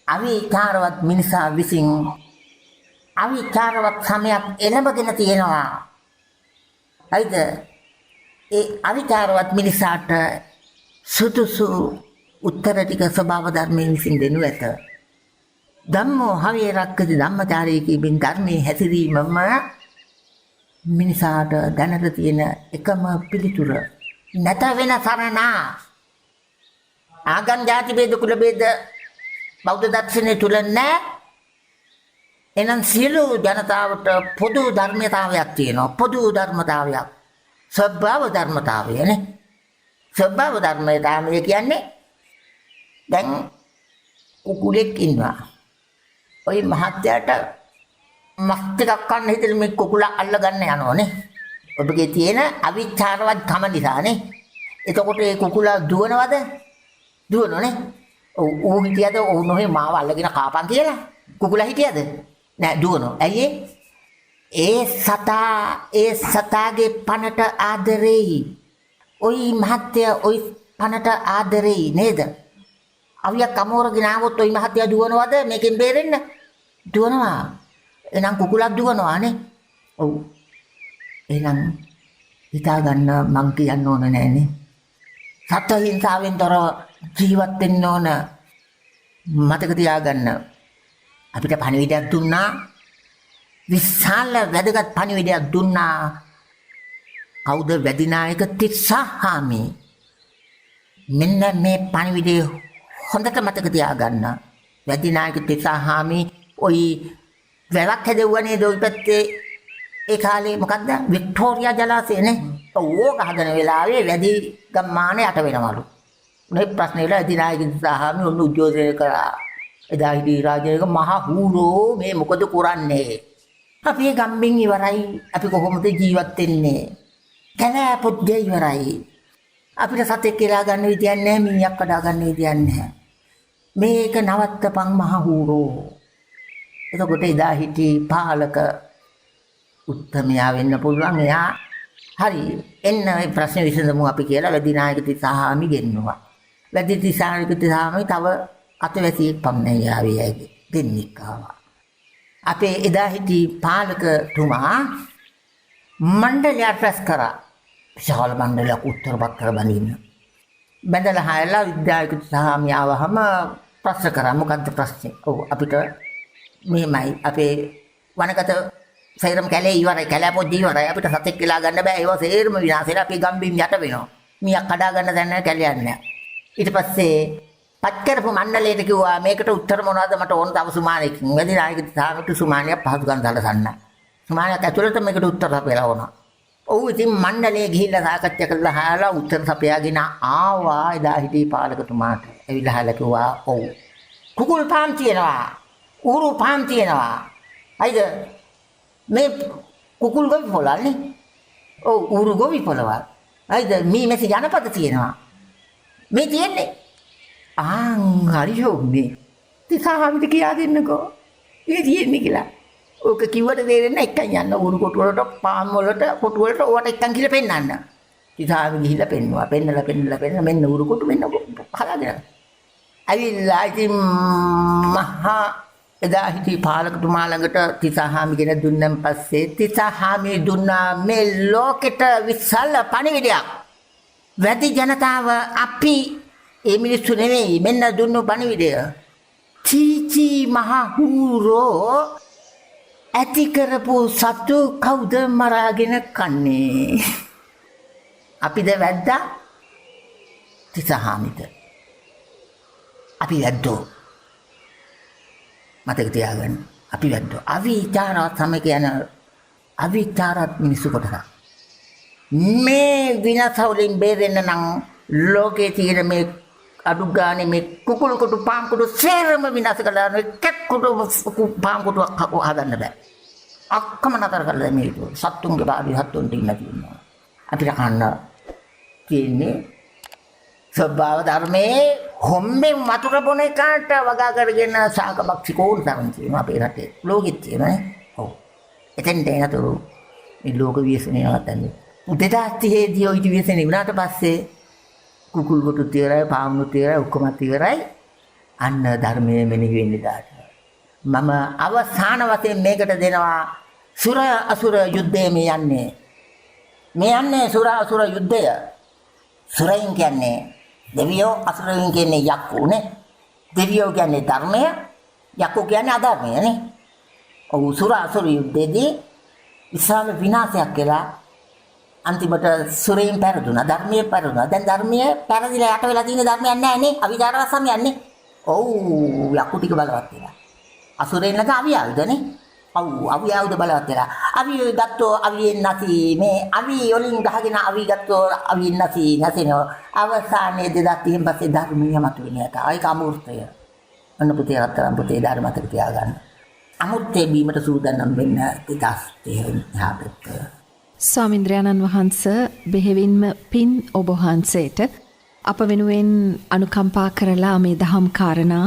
අවිචාරවත් මිනිසා විසින් අවිචාරවත් සමයක් එළඹගෙන තියෙනවා. හරිද? ඒ අවිචාරවත් මිනිසාට සුදුසු උත්තර ටික ස්වභාව ධර්මයෙන් විසින් දෙනු ඇත. ධම්මෝ හවේ රක්කති ධම්මචාරී කියමින් ධර්මයේ හැසිරීමම මිනිසාට දැනට තියෙන එකම පිළිතුර. නැත වෙන සරණා. ආගම් ජාති ભેද කුල ભેද බෞද්ධ දර්ශනය තුල නැහැ. එනම් සියලු ජනතාවට පොදු ධර්මතාවයක් තියෙනවා. පොදු ධර්මතාවයක්. ස්වභාව ධර්මතාවය නේ. ස්වභාව ධර්මතාවය කියන්නේ දැන් කුකුලෙක් ඉන්නවා. ওই මහත්යට මස් ටිකක් කන්න හිතලා මේ කුකුල අල්ලගන්න යනෝනේ. ඔබගේ තියෙන අවිචාරවත් කම නිසානේ. එතකොට ඒ කුකුල දුවනවද? දුවනෝනේ. ඌ හිටියද ඌ නොහේ මාව අල්ලගෙන කාපන් කියලා? කුකුලා හිටියද? නෑ දුවනෝ. ඇයි ඒ සතාගේ පනට ආදරෙයි. ওই මහත්ය ওই පනට ආදරෙයි නේද? අවියක් අමෝරගෙන ආවොත් ওই මහත්ය දුවනවද මේකෙන් බේරෙන්න? දුවනවා. එහෙනම් කුකුලක් දුවනවානේ. ඔව්. එහෙනම් හිතා ගන්න මං කියන්න ඕන නෑනේ. සත්‍ය හිංසාවෙන් තොරව ජීවත් වෙන්න ඕන. මතක තියාගන්න. අපිට පණිවිඩයක් දුන්නා. විශාල වැදගත් පණිවිඩයක් දුන්නා. කවුද වැදිනායක තිස්සහාමි. මෙන්න මේ පණිවිඩය හොඳට මතක තියාගන්න. වැදිනායක තිස්සහාමි ওই වැවක් හැදෙව්වනේ ඔය පැත්තේ ඒ කාලේ මොකද්ද වික්ටෝරියා ජලාශයනේ. ඕක හදන වෙලාවේ වැඩි ගම්මානේ යට වෙනවලු. මේ ප්‍රශ්නේ වල වැදිනායක තිස්සහාමි උන් උද්යෝගය කරා. එදා හිටි රාජ්‍යයක මහ හූරෝ මේ මොකද කරන්නේ? අපි ගම්බින් ඉවරයි. අපි කොහොමද ජීවත් වෙන්නේ? කැලෑ පොඩ්ඩේ ඉවරයි. අපිට සතෙක් කියලා ගන්න විදියක් නැහැ. මීයක් කඩා ගන්න විදියක් නැහැ. මේක නවත්තපන් මහ හූරෝ. එතකොට එදා හිටි පාලක උත්තමයා වෙන්න පුළුවන්. එයා හරි එන්න මේ ප්‍රශ්නේ විසඳමු අපි කියලා වැදිනායක තිස්සහාමි ගෙන්නවා. වැදි තිස්සහාමි තව අතවැසියෙක් පමණයි ආවේ ඇයි දෙන්නෙක් ආවා. අපේ එදා හිටි පාලකතුමා මණ්ඩලයක් රැස් කරා. විශාල මණ්ඩලයක් උත්තරපත් කර බඳින්න. බඳලා හැයලා විද්‍යායක සහාමිය ආවහම ප්‍රශ්න කරා. මොකද්ද ප්‍රශ්නේ? ඔව් අපිට මෙහෙමයි අපේ වනගත සේරම කැලේ ඉවරයි. කැලෑ පොඩ්ඩ ඉවරයි. අපිට සතෙක් කියලා ගන්න බෑ. ඒවා සේරම විනාශ වෙලා අපේ ගම්බිම් යට වෙනවා. මීයක් කඩා ගන්න දැන නැහැ කැලයක් නැහැ. ඊට පස්සේ පත් කරපු මණ්ඩලයට කිව්වා මේකට උත්තර මොනවද මට ඕන තව සුමානයකින්. වැදිනායක සහාමිට සුමානියක් පහසුකම් සැලසන්න. සුමානියක් ඇතුළත මේකට උත්තර සපයලා ඕන. ඔව් ඉතින් මණ්ඩලයේ ගිහිල්ලා සාකච්ඡා කරලා හාලා උත්තර සපයාගෙන ආවා එදා හිටි පාලකතුමාට. ඇවිල්ලා හාලා කිව්වා ඔව් කුකුල් පාම් තියෙනවා. ඌරු පාම් තියෙනවා. හයිද මේ කුකුල් ගොවි පොළල්නේ. ඔව් ඌරු ගොවි පොළවල්. හයිද මේ මෙසි ජනපද තියෙනවා. මේ තියෙන්නේ හරියෝනේ. තිස්සහාමිට කියා දෙන්නකෝ. ඒ තියෙන්නේ කියලා. ඕක කිව්වට තේරෙන්නේ එකන් යන්න ඌරු කොටු වලට පාම් වලට කොටු වලට ඕවට එකන් කියලා පෙන්නන්න. තිස්සහාමි ගිහිල්ලා පෙන්නවා. පෙන්නලා මෙන්න ඌරු කොටු මෙන්න හදාගෙන. ඇවිල්ලා ඉතින් මහා එදා හිටි පාලකතුමා ළඟට තිස්සහාමි ගෙන දුන්නන් පස්සේ තිස්සහාමි දුන්නා මේ ලෝකෙට විශාල පණිවිඩයක්. වැඩි ජනතාව අපි ඒ මිනිස්සු නෙවෙයි මෙන්න දුන්නු පණිවිඩය. චීචී මහ හූරෝ ඇති කරපු සතු කවුද මරාගෙන කන්නේ? අපිද වැද්දා? තිස්සහාමිද? අපි වැද්දෝ. මතක තියාගන්න. අපි වැද්දෝ. අවිචාරවත් සමය කියන අවිචාරවත් මිනිස්සු කොටසක්. මේ විනාශ වලින් බේරෙන්න නම් ලෝකයේ තියෙන මේ අඩු ගානේ මේ කුකුල් කොටු පාම් කොටු සේරම විනාශ කළා එකක් කොටු පාම් කොටු හදන්න බෑ. අක්කම නතර කරලා මේ සත්තුන්ගේ බාඩි හත්තුන්ට ඉන්න තියෙනවා. අපිට කන්න තියෙන්නේ ස්වභාව ධර්මයේ හොම්බෙන් වතුර බොන එකට වගා කරගෙන සාකපක්ෂි කෝන් තරම් තියෙනවා අපේ රටේ. ලෝකෙත් තියෙනවා නේ. ඔව්. එතෙන් දෙනතුරු මේ ලෝක විශ්නේ නවත්තන්නේ. 2030 ඔය ඉතිවිසෙන ඉවරට පස්සේ කුකුල් කොටුත් ඉවරයි, පාමුණුත් ඉවරයි, ඔක්කොමත් ඉවරයි. අන්න ධර්මයේ මෙනෙහි වෙන්නේ දාට. මම අවසාන වශයෙන් මේකට දෙනවා සුර අසුර යුද්ධය මේ යන්නේ. මේ යන්නේ සුර අසුර යුද්ධය. සුරයින් කියන්නේ දෙවියෝ, අසුරයින් කියන්නේ යක්කුනේ. දෙවියෝ කියන්නේ ධර්මය, යක්කු කියන්නේ අධර්මය නේ. ඔව් සුර අසුර යුද්ධයේදී විශාල විනාශයක් වෙලා අන්තිමට සුරයින් පෙරදුනා, ධර්මයේ පෙරදුනා. දැන් ධර්මයේ පෙරදිලා යට වෙලා තියෙන ධර්මයක් නැහැ නේ. අවිජාතවත් සමයන්නේ. ඔව් යක්කු ටික බලවත් වෙලා. අසුරෙන් නැත අවියාවුදනේ. ඔව් අවියාවුද බලවත් වෙලා. අවි ගත්තෝ අවියෙන් නැති මේ අවි වලින් ගහගෙන අවි ගත්තෝ අවියෙන් නැතිනෝ අවසානයේ 2030 පස්සේ ධර්මීය මතුවෙන්නේ නැත. ඒක අමූර්තය. අන්න පුතේ අතරම් පුතේ ධර්මතර තියාගන්න. අමුත්තේ බීමට සූදානම් වෙන්න 2030 ස්වාමින්ද්‍රයන්න් වහන්ස බෙහෙවින්ම පින් ඔබ වහන්සේට අප වෙනුවෙන් අනුකම්පා කරලා මේ දහම් කාරණා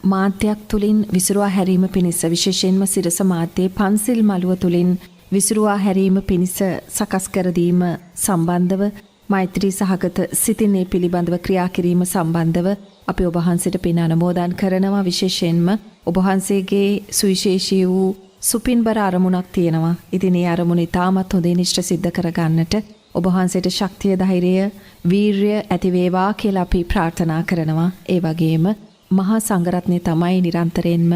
මාධ්‍යයක් තුලින් විසුරුවා හැරීම පිණිස විශේෂයෙන්ම සිරස මාධ්‍යයේ පන්සිල් මළුව තුලින් විසුරුවා හැරීම පිණිස සකස් කර දීම සම්බන්ධව මෛත්‍රී සහගත සිතින් මේ පිළිබඳව ක්‍රියා කිරීම සම්බන්ධව අපි ඔබ වහන්සේට පින් අනුමෝදන් කරනවා. විශේෂයෙන්ම ඔබ වහන්සේගේ සුවිශේෂී වූ සුපින්බර අරමුණක් තියෙනවා. ඉතින් ඒ අරමුණ ඉතාමත් හොඳින් ඉෂ්ට සිද්ධ කරගන්නට ඔබ වහන්සේට ශක්තිය, ධෛර්යය, වීරිය ඇති වේවා කියලා අපි ප්‍රාර්ථනා කරනවා. ඒ වගේම මහා සංඝරත්නය තමයි නිරන්තරයෙන්ම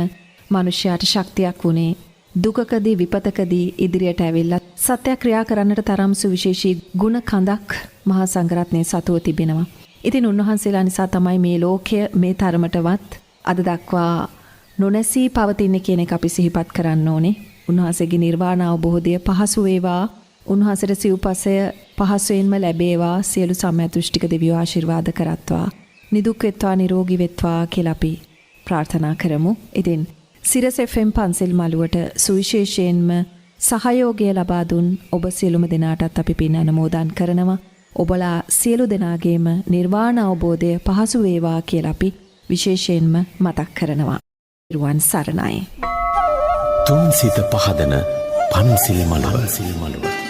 මිනිසයාට ශක්තියක් වුණේ. දුකකදී විපතකදී ඉදිරියට ඇවිල්ලා සත්‍යක්‍රියා කරන්නට තරම් සුවිශේෂී ගුණ කඳක් මහා සංඝරත්නය සතුව තිබෙනවා. ඉතින් උන්වහන්සේලා නිසා තමයි මේ ලෝකය මේ තරමටවත් අද දක්වා නොනැසී පවතින්නේ කියන එක අපි සිහිපත් කරන්න ඕනේ. උන්වහන්සේගේ නිර්වාණ අවබෝධය පහසු වේවා. උන්වහන්සේට සිව්පසය පහසුවෙන්ම ලැබේවා. සියලු සම්මතුෂ්ටික දෙවියෝ ආශිර්වාද කරත්වා. නිදුක් වෙත්වා, නිරෝගී වෙත්වා කියලා අපි ප්‍රාර්ථනා කරමු. ඉතින් සිරස FM පන්සල් මළුවට සුවිශේෂයෙන්ම සහයෝගය ලබා දුන් ඔබ සියලුම දෙනාටත් අපි පින් අනුමෝදන් කරනවා. ඔබලා සියලු දෙනාගේම නිර්වාණ අවබෝධය පහසු වේවා කියලා අපි විශේෂයෙන්ම මතක් කරනවා. රුවන් සරණයි. තුන් සිත පහදන පන්සිල් මළුව.